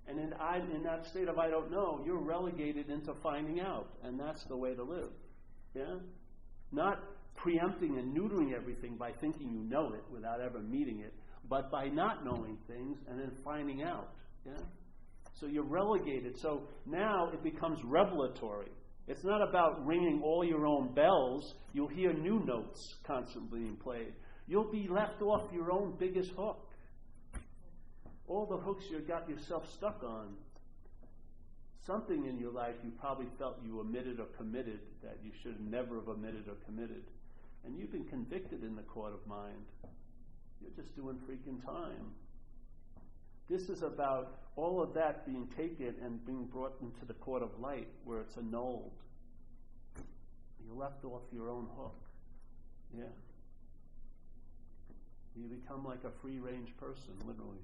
And in that state of I don't know, you're relegated into finding out. And that's the way to live. Yeah? Not preempting and neutering everything by thinking you know it without ever meeting it, but by not knowing things and then finding out. Yeah? So you're relegated. So now it becomes revelatory. It's not about ringing all your own bells. You'll hear new notes constantly being played. You'll be left off your own biggest hook. All the hooks you got yourself stuck on. Something in your life you probably felt you omitted or committed that you should never have omitted or committed. And you've been convicted in the court of mind. You're just doing freaking time. This is about all of that being taken and being brought into the court of light where it's annulled. You're left off your own hook. Yeah. You become like a free-range person, literally.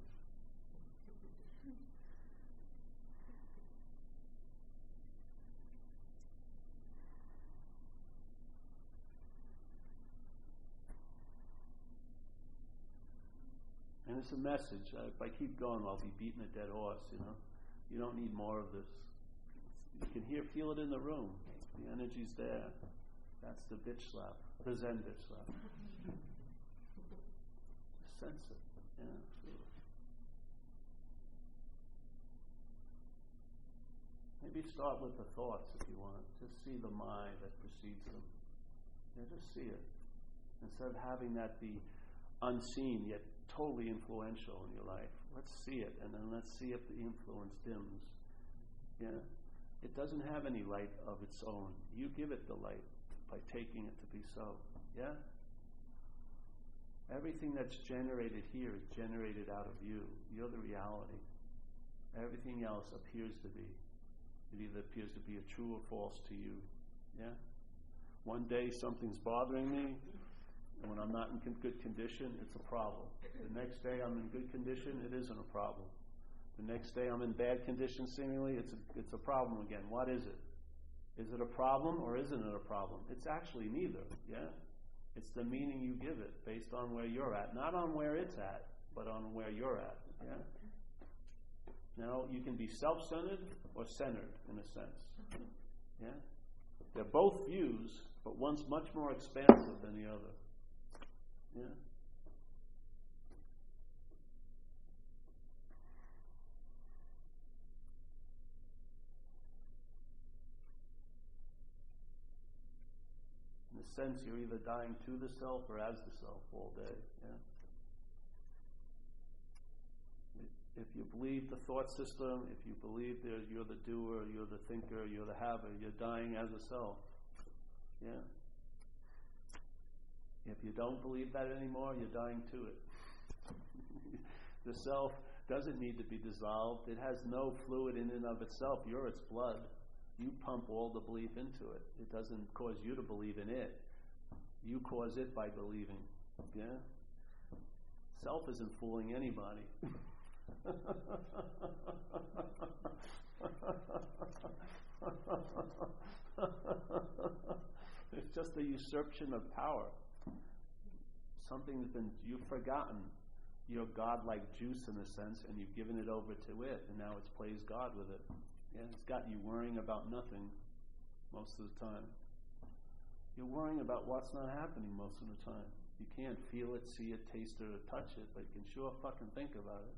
And it's a message. If I keep going, I'll be beating a dead horse, You don't need more of this. You can feel it in the room. The energy's there. That's the bitch slap. The Zen bitch slap. Sense it. Yeah, Maybe start with the thoughts if you want. Just see the mind that precedes them. Yeah, just see it. Instead of having that be unseen yet totally influential in your life, let's see it, and then let's see if the influence dims. Yeah? It doesn't have any light of its own. You give it the light by taking it to be so. Yeah? Everything that's generated here is generated out of you. You're the reality. Everything else appears to be. It either appears to be a true or false to you. Yeah? One day something's bothering me, and when I'm not in good condition, it's a problem. The next day I'm in good condition, it isn't a problem. The next day I'm in bad condition, seemingly, it's a problem again. What is it? Is it a problem or isn't it a problem? It's actually neither. Yeah? It's the meaning you give it based on where you're at. Not on where it's at, but on where you're at. Yeah? Now, you can be self-centered or centered, in a sense. Yeah? They're both views, but one's much more expansive than the other. Yeah? In a sense, you're either dying to the self or as the self all day. Yeah? If you believe the thought system, if you believe that you're the doer, you're the thinker, you're the haver, you're dying as a self. Yeah? If you don't believe that anymore, you're dying to it. The self doesn't need to be dissolved. It has no fluid in and of itself. You're its blood. You pump all the belief into it. It doesn't cause you to believe in it. You cause it by believing. Yeah? Self isn't fooling anybody. It's just a usurpation of power. You've forgotten your godlike juice in a sense, and you've given it over to it, and now it's plays God with it. Yeah, it's got you worrying about nothing most of the time. You're worrying about what's not happening most of the time. You can't feel it, see it, taste it, or touch it, but you can sure fucking think about it.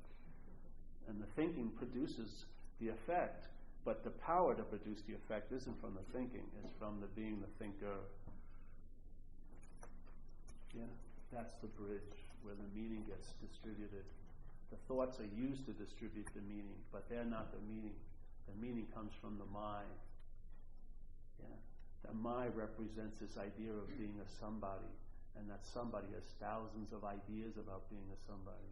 And the thinking produces the effect, but the power to produce the effect isn't from the thinking, it's from the being the thinker. Yeah, that's the bridge where the meaning gets distributed. The thoughts are used to distribute the meaning, but they're not the meaning. The meaning comes from the mind. Yeah, the mind represents this idea of being a somebody, and that somebody has thousands of ideas about being a somebody.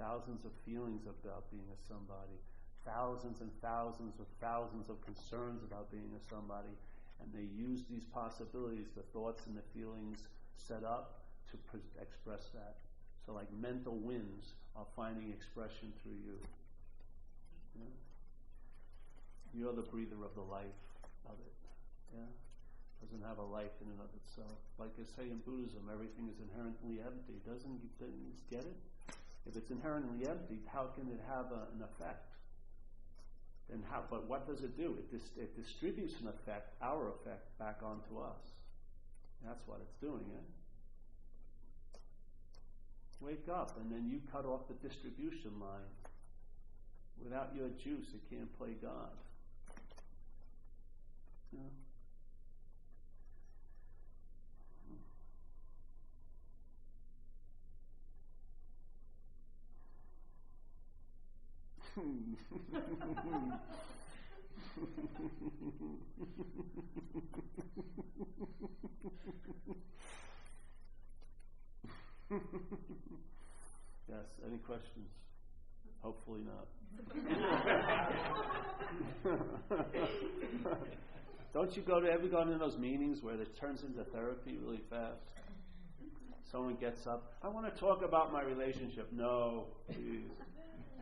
Thousands of feelings about being a somebody, thousands and thousands of concerns about being a somebody, and they use these possibilities, the thoughts and the feelings set up to express that. So like mental winds are finding expression through you. Yeah? You're the breather of the life of it. Yeah? Doesn't have a life in and of itself. Like I say in Buddhism, everything is inherently empty. Doesn't you get it? If it's inherently empty, how can it have an effect? But what does it do? It distributes an effect, our effect, back onto us. That's what it's doing, eh? Wake up, and then you cut off the distribution line. Without your juice, it can't play God. Yeah. Yes, any questions? Hopefully not. Don't you ever gone to those meetings where it turns into therapy really fast? Someone gets up, I want to talk about my relationship. No, please.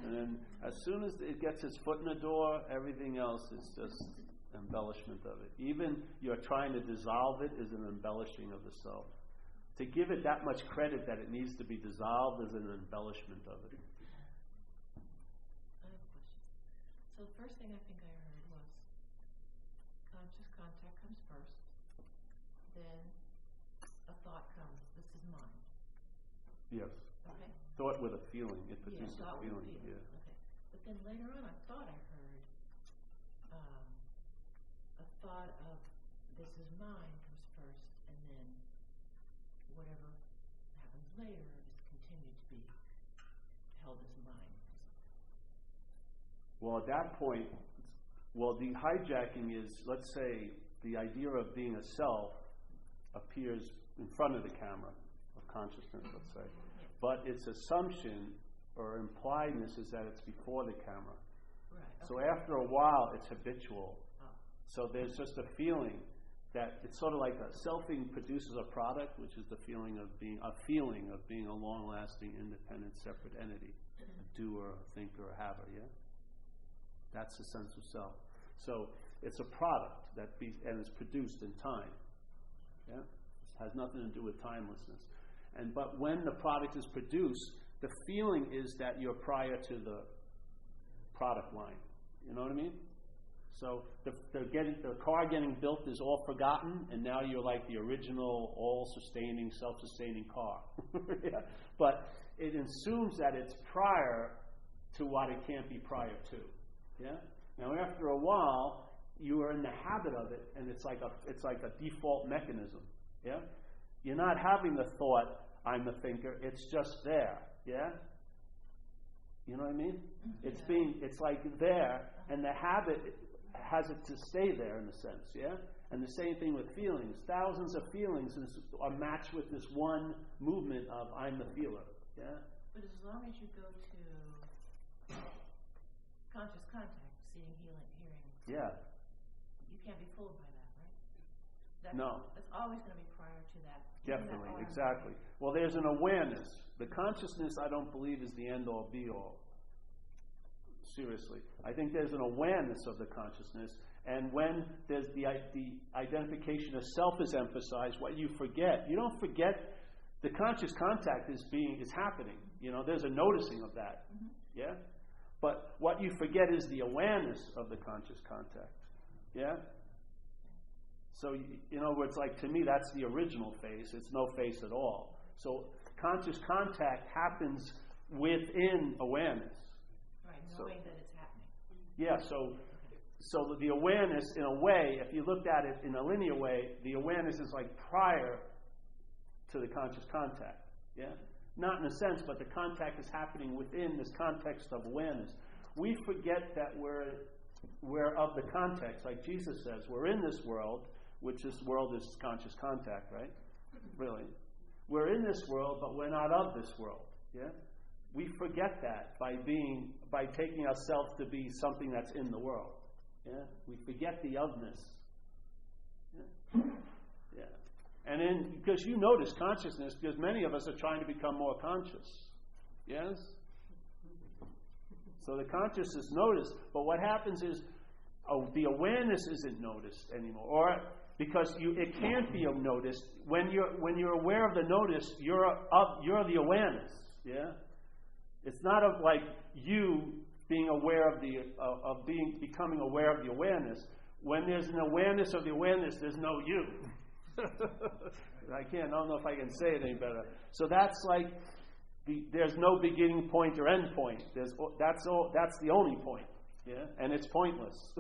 And then as soon as it gets its foot in the door, everything else is just embellishment of it. Even you're trying to dissolve it is an embellishing of the self. To give it that much credit that it needs to be dissolved is an embellishment of it. I have a question. So the first thing I think I heard was conscious contact comes first, then a thought comes, this is mine. Yes. Okay? Thought with a feeling. It produces thought a feeling. with a feeling. Yeah. Okay. But then later on I thought I heard this is mine comes first, and then whatever happens later is continued to be held as mine. Well, at that point, the hijacking is, let's say, the idea of being a self appears in front of the camera of consciousness, let's say. But its assumption or impliedness is that it's before the camera. Right. Okay. So after a while, it's habitual. Oh. So there's just a feeling that it's sort of like a selfing produces a product, which is the feeling of being a long-lasting, independent, separate entity, a doer, a thinker, a haver. Yeah, that's the sense of self. So it's a product and it's produced in time. Yeah, it has nothing to do with timelessness. But when the product is produced, the feeling is that you're prior to the product line. You know what I mean? So the car getting built is all forgotten, and now you're like the original, all-sustaining, self-sustaining car. Yeah? But it assumes that it's prior to what it can't be prior to. Yeah? Now after a while, you are in the habit of it, and it's like a default mechanism. Yeah? You're not having the thought, I'm the thinker, it's just there. Yeah? You know what I mean? It's like there, and the habit has it to stay there in a sense, yeah? And the same thing with feelings. Thousands of feelings are matched with this one movement of I'm the feeler, yeah? But as long as you go to conscious contact, seeing, hearing, yeah, you can't be fooled by that, right? No. It's always going to be prior to that. Definitely, exactly. Well, there's an awareness. The consciousness, I don't believe, is the end-all, be-all. Seriously. I think there's an awareness of the consciousness, and when there's the identification of self is emphasized, what you don't forget the conscious contact is happening. You know, there's a noticing of that. Mm-hmm. Yeah? But what you forget is the awareness of the conscious contact. Yeah? So, in other words, like to me, that's the original face. It's no face at all. So conscious contact happens within awareness. Knowing that it's happening. Yeah, so the awareness, in a way, if you looked at it in a linear way, the awareness is like prior to the conscious contact. Yeah? Not in a sense, but the contact is happening within this context of awareness. We forget that we're of the context, like Jesus says, we're in this world, which this world is conscious contact, right? Really. We're in this world, but we're not of this world. Yeah? We forget that by taking ourselves to be something that's in the world. Yeah? We forget the ofness. Yeah? Yeah. And then, because you notice consciousness, because many of us are trying to become more conscious. Yes? So the consciousness is noticed, but what happens is the awareness isn't noticed anymore. Or because it can't be noticed. When you're aware of the notice, you're the awareness. Yeah? It's not of like you being aware of becoming aware of the awareness. When there's an awareness of the awareness, there's no you. I don't know if I can say it any better. So that's like there's no beginning point or end point. That's the only point. Yeah, and it's pointless.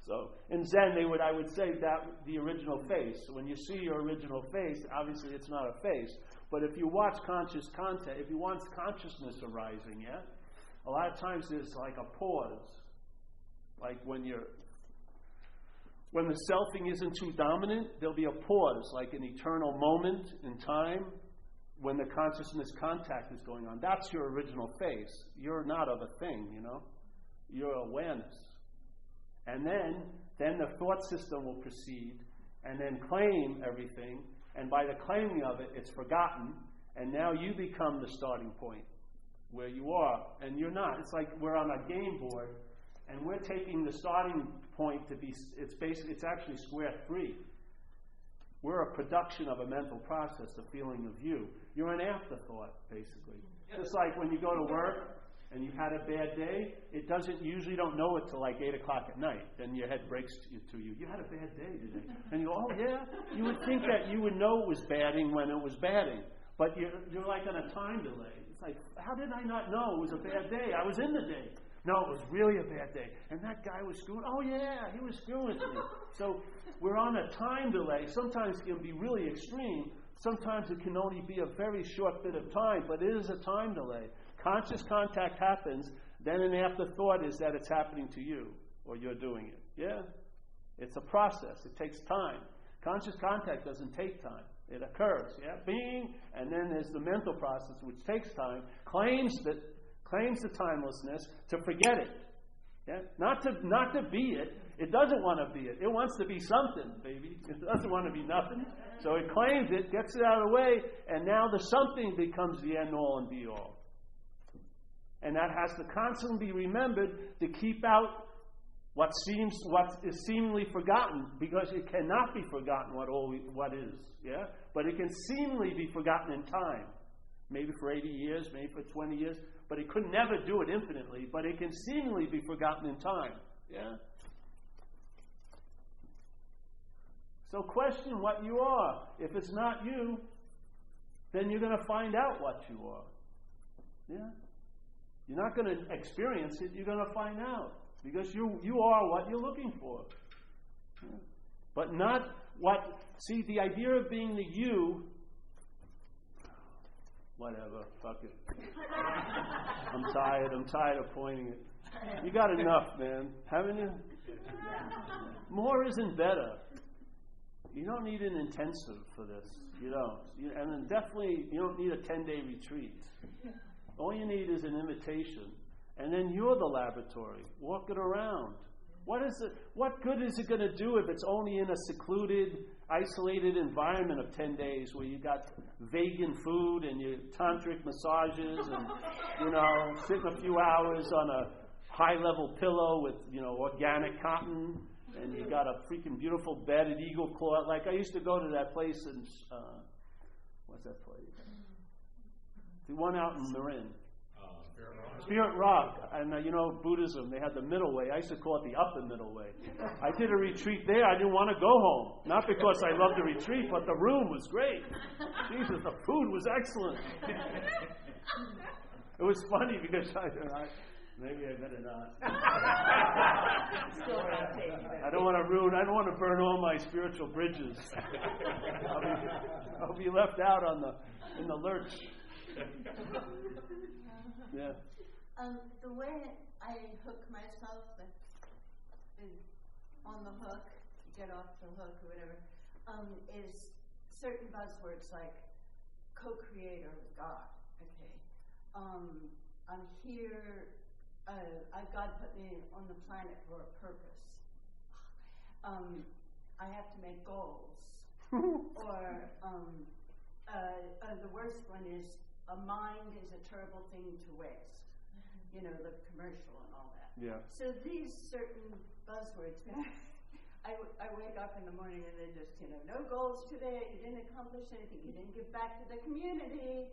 So in Zen, I would say that the original face. When you see your original face, obviously it's not a face. But if you watch conscious contact, if you watch consciousness arising, yeah, a lot of times there's like a pause, like when the selfing isn't too dominant, there'll be a pause, like an eternal moment in time. When the consciousness contact is going on, that's your original face. You're not of a thing, you know. You're awareness. And then the thought system will proceed and then claim everything. And by the claiming of it, it's forgotten. And now you become the starting point where you are. And you're not. It's like we're on a game board and we're taking the starting point to be, it's actually square 3. We're a production of a mental process, the feeling of you. You're an afterthought, basically. Just like when you go to work and you've had a bad day, usually don't know it till like 8 o'clock at night. Then your head breaks to you. You had a bad day today. And you go, oh yeah? You would think that you would know it was badding when it was badding. But you're like on a time delay. It's like, how did I not know it was a bad day? I was in the day. No, it was really a bad day. And that guy was screwing. Oh, yeah, he was screwing with me. So we're on a time delay. Sometimes it can be really extreme. Sometimes it can only be a very short bit of time, but it is a time delay. Conscious contact happens, then an afterthought is that it's happening to you or you're doing it. Yeah? It's a process. It takes time. Conscious contact doesn't take time. It occurs. Yeah? Being, and then there's the mental process, which takes time, claims the timelessness to forget it. Yeah? Not to be it. It doesn't want to be it. It wants to be something, baby. It doesn't want to be nothing. So it claims it, gets it out of the way, and now the something becomes the end all and be all. And that has to constantly be remembered to keep out what is seemingly forgotten, because it cannot be forgotten what is. Yeah? But it can seemingly be forgotten in time. Maybe for 80 years, maybe for 20 years, but it could never do it infinitely, but it can seemingly be forgotten in time. Yeah? So question what you are. If it's not you, then you're going to find out what you are. Yeah? You're not going to experience it, you're going to find out. Because you are what you're looking for. Yeah. But not what... See, the idea of being the you... Whatever, fuck it. I'm tired of pointing it. You got enough, man. Haven't you? More isn't better. You don't need an intensive for this. You don't. And then definitely, you don't need a 10-day retreat. All you need is an invitation. And then you're the laboratory. Walk it around. What good is it going to do if it's only in a secluded, isolated environment of 10 days where you got vegan food and your tantric massages and, sitting a few hours on a high-level pillow with, organic cotton, and you got a freaking beautiful bed at Eagle Claw. Like, I used to go to that place in, what's that place? The one out in Marin. Spirit Rock. And, Buddhism, they had the middle way. I used to call it the upper middle way. I did a retreat there. I didn't want to go home. Not because I loved the retreat, but the room was great. Jesus, the food was excellent. It was funny because maybe I better not. I don't want to burn all my spiritual bridges. I'll be left out in the lurch. Yeah. The way I hook myself is on the hook, get off the hook or whatever, is certain buzzwords like co-creator with God. Okay. I'm here. God put me on the planet for a purpose. I have to make goals. Or the worst one is a mind is a terrible thing to waste. The commercial and all that. Yeah. So these certain buzzwords, I wake up in the morning and they just, no goals today, you didn't accomplish anything, you didn't give back to the community,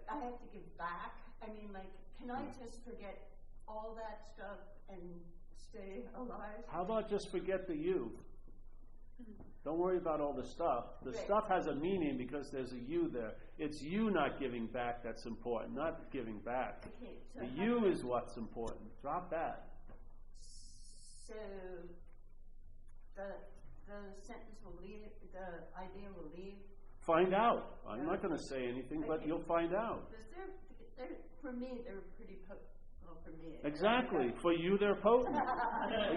I have to give back. Can I just forget all that stuff and stay alive? How about just forget the you? Don't worry about all the stuff. The stuff has a meaning because there's a you there. It's you not giving back that's important, not giving back. Okay, so the you is what's important. Drop that. So the sentence will leave, the idea will leave? Find out. I'm not going to say anything, but you'll find out. Because for me, they're pretty potent. Well, for me. Exactly. For you, they're potent.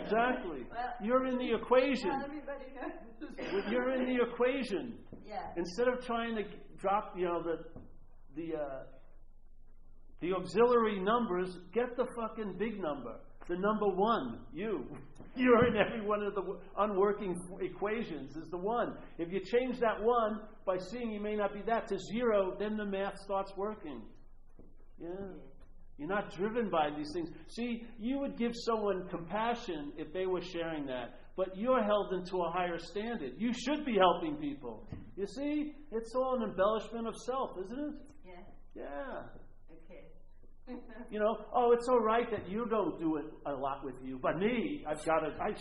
Exactly. Well, you're in the equation. Not everybody knows. You're in the equation. Yeah. Instead of trying to drop, the auxiliary numbers, get the fucking big number. The number one, you. You're in every one of the unworking equations is the one. If you change that one by seeing you may not be that to zero, then the math starts working. Yeah. You're not driven by these things. See, you would give someone compassion if they were sharing that, but you're held into a higher standard. You should be helping people. You see? It's all an embellishment of self, isn't it? Yeah. Yeah. Okay. It's all right that you don't do it a lot with you, but me, I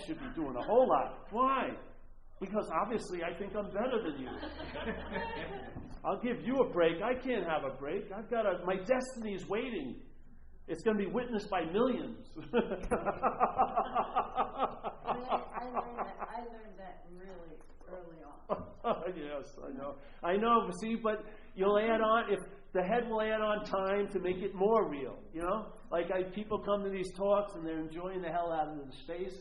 should be doing a whole lot. Why? Because obviously I think I'm better than you. I'll give you a break. I can't have a break. My destiny is waiting. It's going to be witnessed by millions. I learned that really early on. Yes, I know. I know, see, but you'll add on, if the head will add on time to make it more real, you know? Like people come to these talks and they're enjoying the hell out of the space,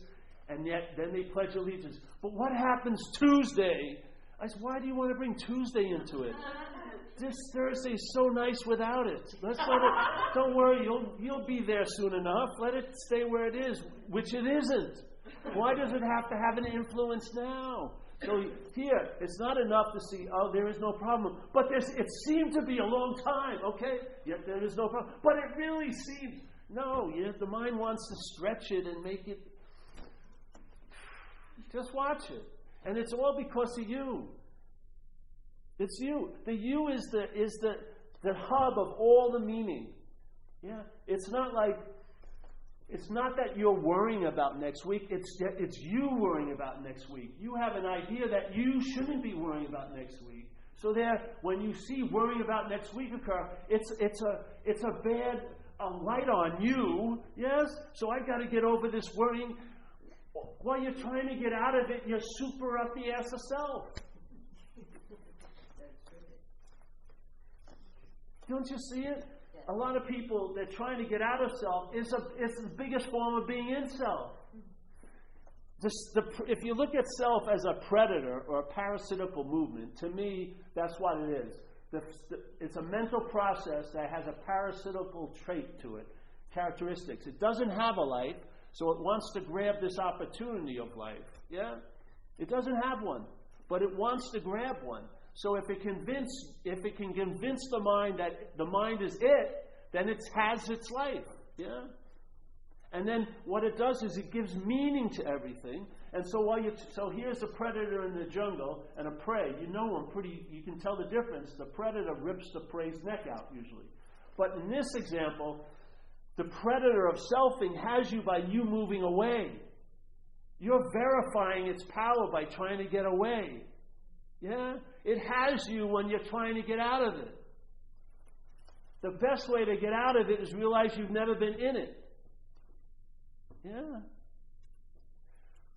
and yet then they pledge allegiance. But what happens Tuesday? I said, why do you want to bring Tuesday into it? This Thursday's so nice without it. Let's let it. Don't worry, you'll be there soon enough. Let it stay where it is, which it isn't. Why does it have to have an influence now? So here, it's not enough to see, oh, there is no problem. But it seemed to be a long time, okay? Yet there is no problem. But it really seems, no, the mind wants to stretch it and make it. Just watch it. And it's all because of you. It's you. The you is the hub of all the meaning. Yeah. It's not that you're worrying about next week. It's you worrying about next week. You have an idea that you shouldn't be worrying about next week. So there, when you see worrying about next week occur, it's a bad light on you. Yes. So I got to get over this worrying. While you're trying to get out of it, you're super up the ass of self. Don't you see it? A lot of people, they're trying to get out of self. It's the biggest form of being in self. If you look at self as a predator or a parasitical movement, to me, that's what it is. It's a mental process that has a parasitical trait to it, characteristics. It doesn't have a life, so it wants to grab this opportunity of life. Yeah? It doesn't have one, but it wants to grab one. So if it can convince the mind that the mind is it, then it has its life. Yeah? And then what it does is it gives meaning to everything. And so so here's a predator in the jungle and a prey. You know him you can tell the difference. The predator rips the prey's neck out usually. But in this example, the predator of selfing has you by you moving away. You're verifying its power by trying to get away. Yeah? It has you when you're trying to get out of it. The best way to get out of it is realize you've never been in it. Yeah.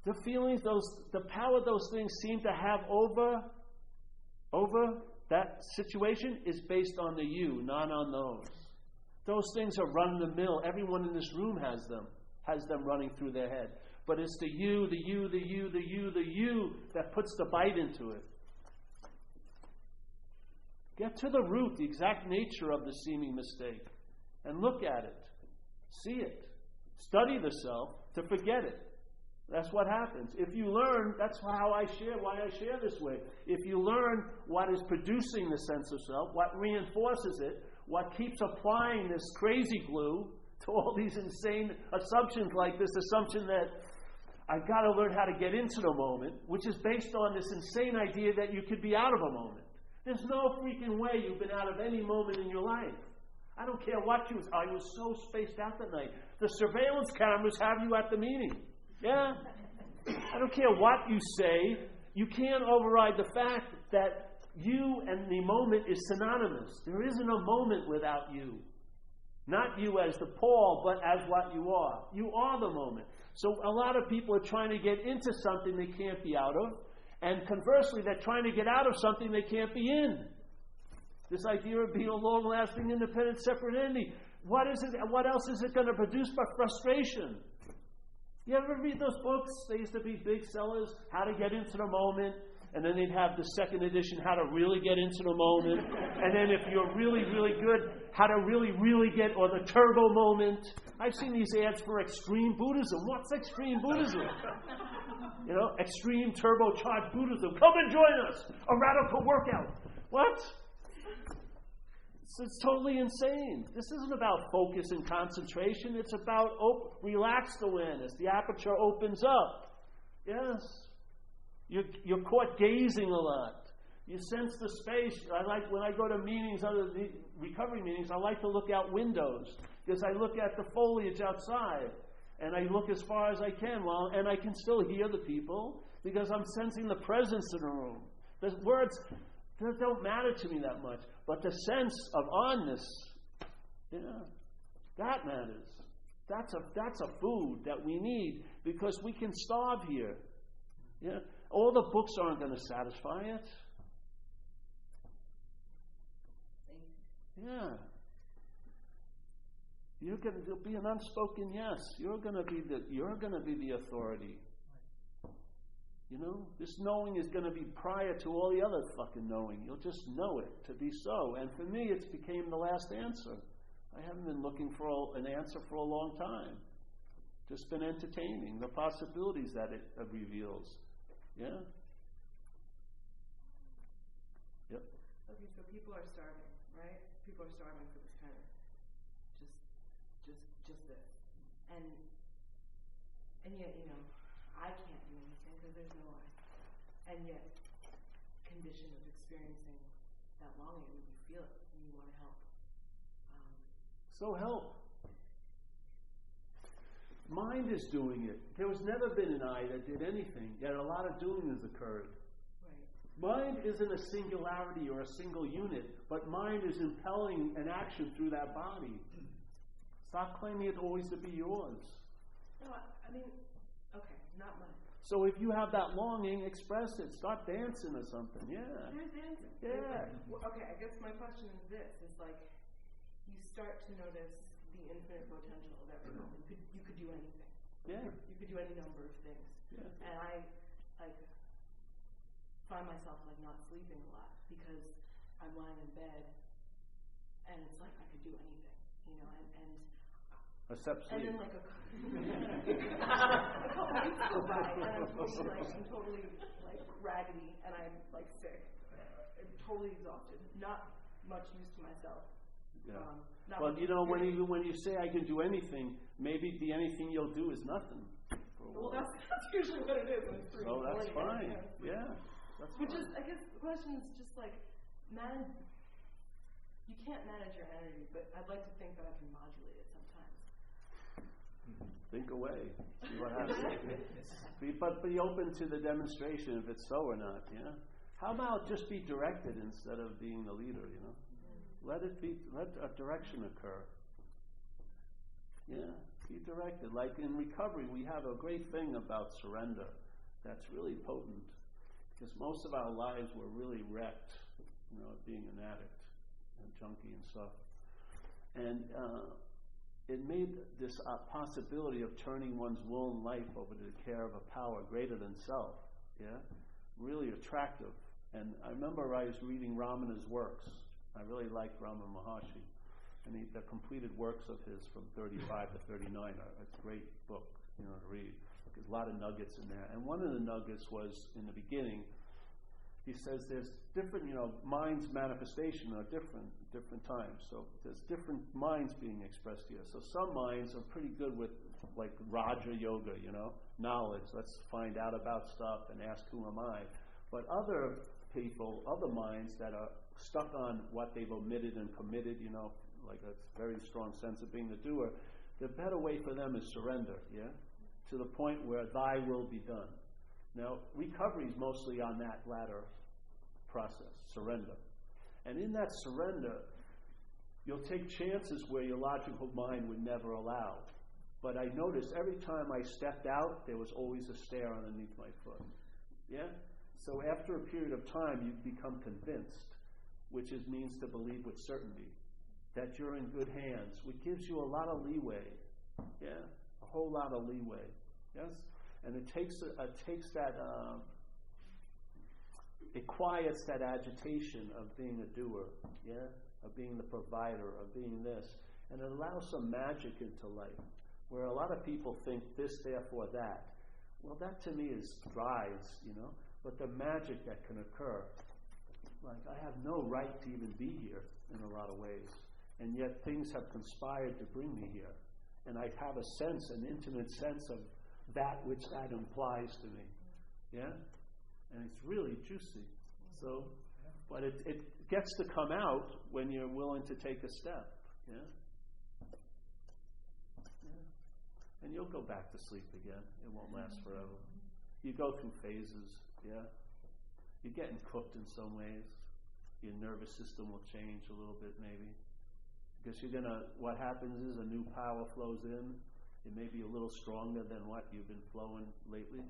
The feelings, the power those things seem to have over that situation is based on the you, not on those. Those things are run the mill. Everyone in this room has them running through their head. But it's the you that puts the bite into it. Get to the root, the exact nature of the seeming mistake, and look at it. See it. Study the self to forget it. That's what happens. If you learn, that's why I share this way. If you learn what is producing the sense of self, what reinforces it, what keeps applying this crazy glue to all these insane assumptions, like this assumption that I've got to learn how to get into the moment, which is based on this insane idea that you could be out of a moment. There's no freaking way you've been out of any moment in your life. I don't care what I was so spaced out that night. The surveillance cameras have you at the meeting. Yeah? I don't care what you say. You can't override the fact that you and the moment is synonymous. There isn't a moment without you. Not you as the Paul, but as what you are. You are the moment. So a lot of people are trying to get into something they can't be out of. And conversely, they're trying to get out of something they can't be in. This idea of being a long-lasting, independent, separate entity. What else is it going to produce but frustration? You ever read those books? They used to be big sellers, How to Get Into the Moment. And then they'd have the second edition, How to Really Get Into the Moment. And then if you're really, really good, How to Really, Really Get, or the Turbo Moment. I've seen these ads for extreme Buddhism. What's extreme Buddhism? You know, extreme turbocharged Buddhism. Come and join us. A radical workout. What? It's totally insane. This isn't about focus and concentration. It's about relaxed awareness. The aperture opens up. Yes. You're caught gazing a lot. You sense the space. When I go to meetings, other recovery meetings, I like to look out windows because I look at the foliage outside. And I look as far as I can, and I can still hear the people because I'm sensing the presence in the room. The words don't matter to me that much, but the sense of onness, yeah. That matters. That's a food that we need because we can starve here. Yeah, all the books aren't going to satisfy it. Yeah. There'll be an unspoken yes. You're going to be the authority. You know, this knowing is going to be prior to all the other fucking knowing. You'll just know it to be so. And for me, it's became the last answer. I haven't been looking for an answer for a long time. Just been entertaining the possibilities that it reveals. Yeah. Yep. Okay, so people are starving, right? People are starving for this kind of just this, and yet, you know, I can't do anything because there's no I, and yet, condition of experiencing that longing, you feel it and you want to help. So help. Mind is doing it. There was never been an I that did anything, yet a lot of doing has occurred. Right. Mind isn't a singularity or a single unit, but mind is impelling an action through that body. Stop claiming it always to be yours. No, I mean, okay, not mine. So if you have that longing, express it. Start dancing or something. Yeah. There's dancing. Yeah. Okay, I guess my question is this: is like you start to notice the infinite potential of every moment. You could do anything. Yeah. You could do any number of things. Yeah. And I like find myself like not sleeping a lot because I'm lying in bed and it's like I could do anything, you know, and except sleep. and then like a couple weeks go by and I'm totally like raggedy and I'm like sick. I'm totally exhausted. Not much use to myself. Yeah. Well, you know, when you say I can do anything, maybe the anything you'll do is nothing. Well, that's usually what it is. When it's oh, that's fine. Yeah. That's Which fine. is, I guess, the question is just like, you can't manage your energy, but I'd like to think that I can modulate it sometimes. Think away. See what happens. But be open to the demonstration if it's so or not, yeah? How about just be directed instead of being the leader, you know? Let a direction occur. Yeah, be directed. Like in recovery, we have a great thing about surrender that's really potent. Because most of our lives were really wrecked, you know, being an addict and junkie and stuff. And it made this possibility of turning one's will and life over to the care of a power greater than self, yeah, really attractive. And I remember I was reading Ramana's works. I really liked Ramana Maharshi. And the completed works of his from 35 to 39 are a great book, you know, to read. There's a lot of nuggets in there. And one of the nuggets was, in the beginning, he says there's different, you know, mind's manifestation are different times. So there's different minds being expressed here. So some minds are pretty good with, like, Raja Yoga, you know, knowledge. Let's find out about stuff and ask who am I. But other people, other minds that are stuck on what they've omitted and committed, you know, like a very strong sense of being the doer, the better way for them is surrender, yeah? To the point where thy will be done. Now, recovery is mostly on that latter process, surrender. And in that surrender, you'll take chances where your logical mind would never allow. But I noticed every time I stepped out, there was always a stair underneath my foot. Yeah? So after a period of time, you become convinced, which means to believe with certainty, that you're in good hands, which gives you a lot of leeway. Yeah? A whole lot of leeway. Yes? And it takes that, it quiets that agitation of being a doer, yeah? Of being the provider, of being this. And it allows some magic into life, where a lot of people think this, therefore that. Well, that to me is strides, you know? But the magic that can occur, like I have no right to even be here in a lot of ways. And yet things have conspired to bring me here. And I have a sense, an intimate sense of that which that implies to me. Yeah? And it's really juicy. So, but it gets to come out when you're willing to take a step. Yeah? Yeah. And you'll go back to sleep again. It won't last forever. You go through phases. Yeah? You're getting cooked in some ways. Your nervous system will change a little bit maybe. Because what happens is a new power flows in. It may be a little stronger than what you've been flowing lately.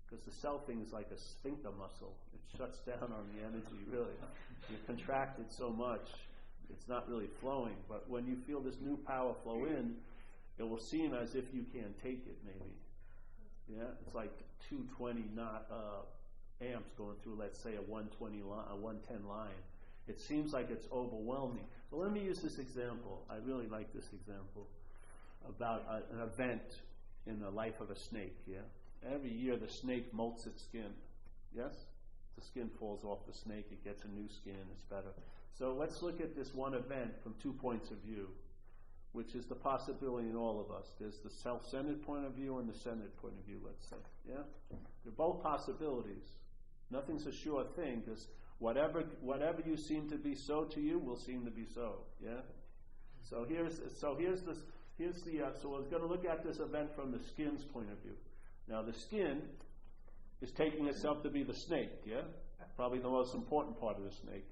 Because the cell thing is like a sphincter muscle. It shuts down on the energy, really. You're contracted so much, it's not really flowing. But when you feel this new power flow in, it will seem as if you can't take it, maybe. Yeah? It's like 220 amps going through, let's say, a 110 line. It seems like it's overwhelming. But let me use this example. I really like this example about an event in the life of a snake, yeah? Every year the snake molts its skin, yes? The skin falls off the snake, it gets a new skin, it's better. So let's look at this one event from 2 points of view, which is the possibility in all of us. There's the self-centered point of view and the centered point of view, let's say, yeah? They're both possibilities. Nothing's a sure thing, because whatever you seem to be so to you will seem to be so, yeah? So we're going to look at this event from the skin's point of view. Now, the skin is taking itself to be the snake, yeah? Probably the most important part of the snake.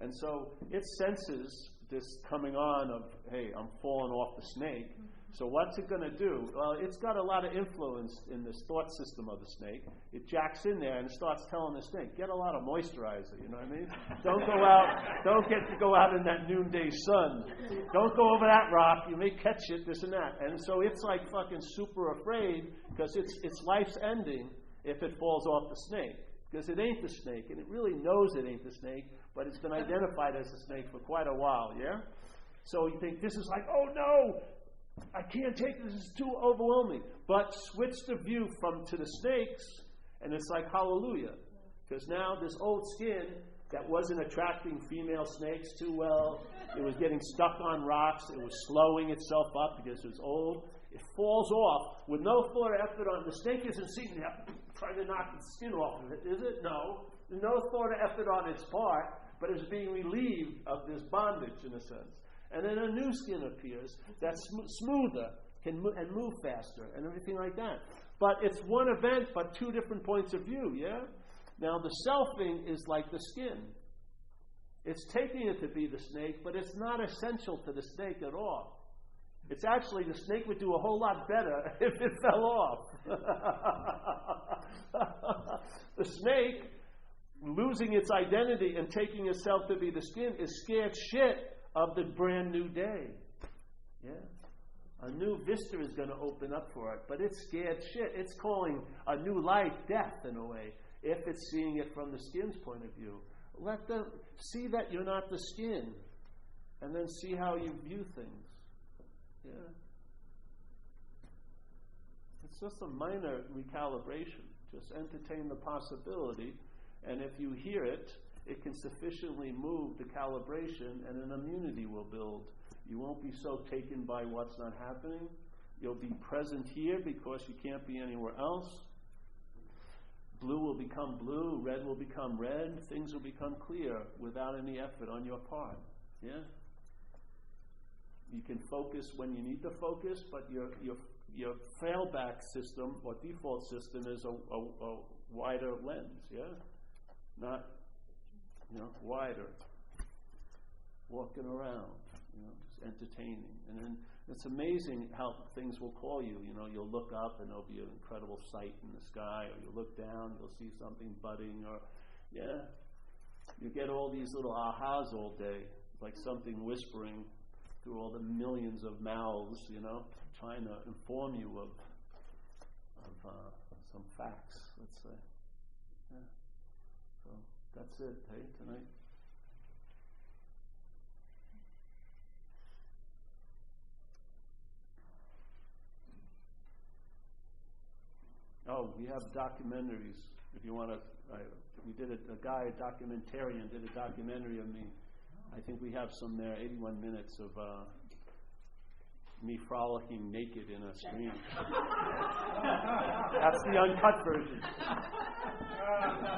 And so it senses this coming on of, hey, I'm falling off the snake. So what's it going to do? Well, it's got a lot of influence in this thought system of the snake. It jacks in there and starts telling the snake, get a lot of moisturizer, you know what I mean? Don't go out in that noonday sun. Don't go over that rock, you may catch it, this and that. And so it's like fucking super afraid because its life's ending if it falls off the snake. Because it ain't the snake, and it really knows it ain't the snake, but it's been identified as the snake for quite a while, yeah? So you think, this is like, oh no! I can't take this, it's too overwhelming. But switch the view to the snakes, and it's like hallelujah. Because now this old skin that wasn't attracting female snakes too well, it was getting stuck on rocks, it was slowing itself up because it was old. It falls off with no thought or effort on it. The snake isn't sitting there trying to knock the skin off of it, is it? No. There's no thought or effort on its part, but it's being relieved of this bondage in a sense. And then a new skin appears that's smoother and move faster and everything like that. But it's one event, but two different points of view, yeah? Now, the selfing is like the skin. It's taking it to be the snake, but it's not essential to the snake at all. It's actually, the snake would do a whole lot better if it fell off. The snake, losing its identity and taking itself to be the skin, is scared shit of the brand new day. Yeah. A new vista is going to open up for it, but it's scared shit. It's calling a new life death in a way, if it's seeing it from the skin's point of view. Let them see that you're not the skin, and then see how you view things. Yeah. It's just a minor recalibration. Just entertain the possibility, and if you hear it, it can sufficiently move the calibration, and an immunity will build. You won't be so taken by what's not happening. You'll be present here because you can't be anywhere else. Blue will become blue, red will become red, things will become clear without any effort on your part. Yeah? You can focus when you need to focus, but your failback system or default system is a wider lens, yeah? Not, wider. Walking around, just entertaining. And then it's amazing how things will call you. You'll look up and there'll be an incredible sight in the sky, or you'll look down, you'll see something budding, or, you get all these little ahas all day, like something whispering through all the millions of mouths, trying to inform you of some facts, let's say. Yeah. So that's it, hey, tonight. Oh, we have documentaries. If you want to, we did a documentarian did a documentary of me. I think we have some there, 81 minutes of me frolicking naked in a stream. That's the uncut version.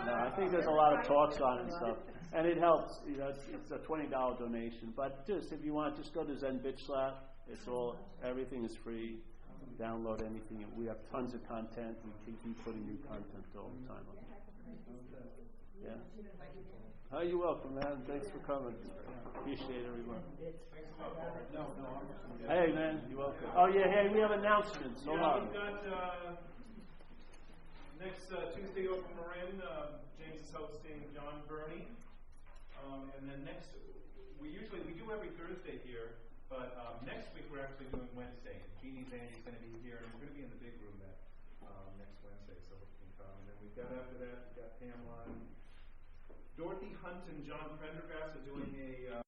No, I think there's a lot of talks on it and stuff. And it helps. It's a $20 donation. But just, if you want, just go to Zen Bitch Slap. Everything is free. Download anything. We have tons of content. We keep putting new content all the time on. Yeah. Oh, you're welcome, man. Thanks for coming. Appreciate everyone. Hey, man, you're welcome. Oh, yeah, hey, we have announcements. Hold on. We've got next Tuesday over Marin, James is hosting John Burney. And then we do every Thursday here, but next week we're actually doing Wednesday. Jeannie Zandy's going to be here, and we're going to be in the big room next Wednesday, so we can come. And then we've got after that, we've got Pamela, Dorothy Hunt and John Prendergast are doing a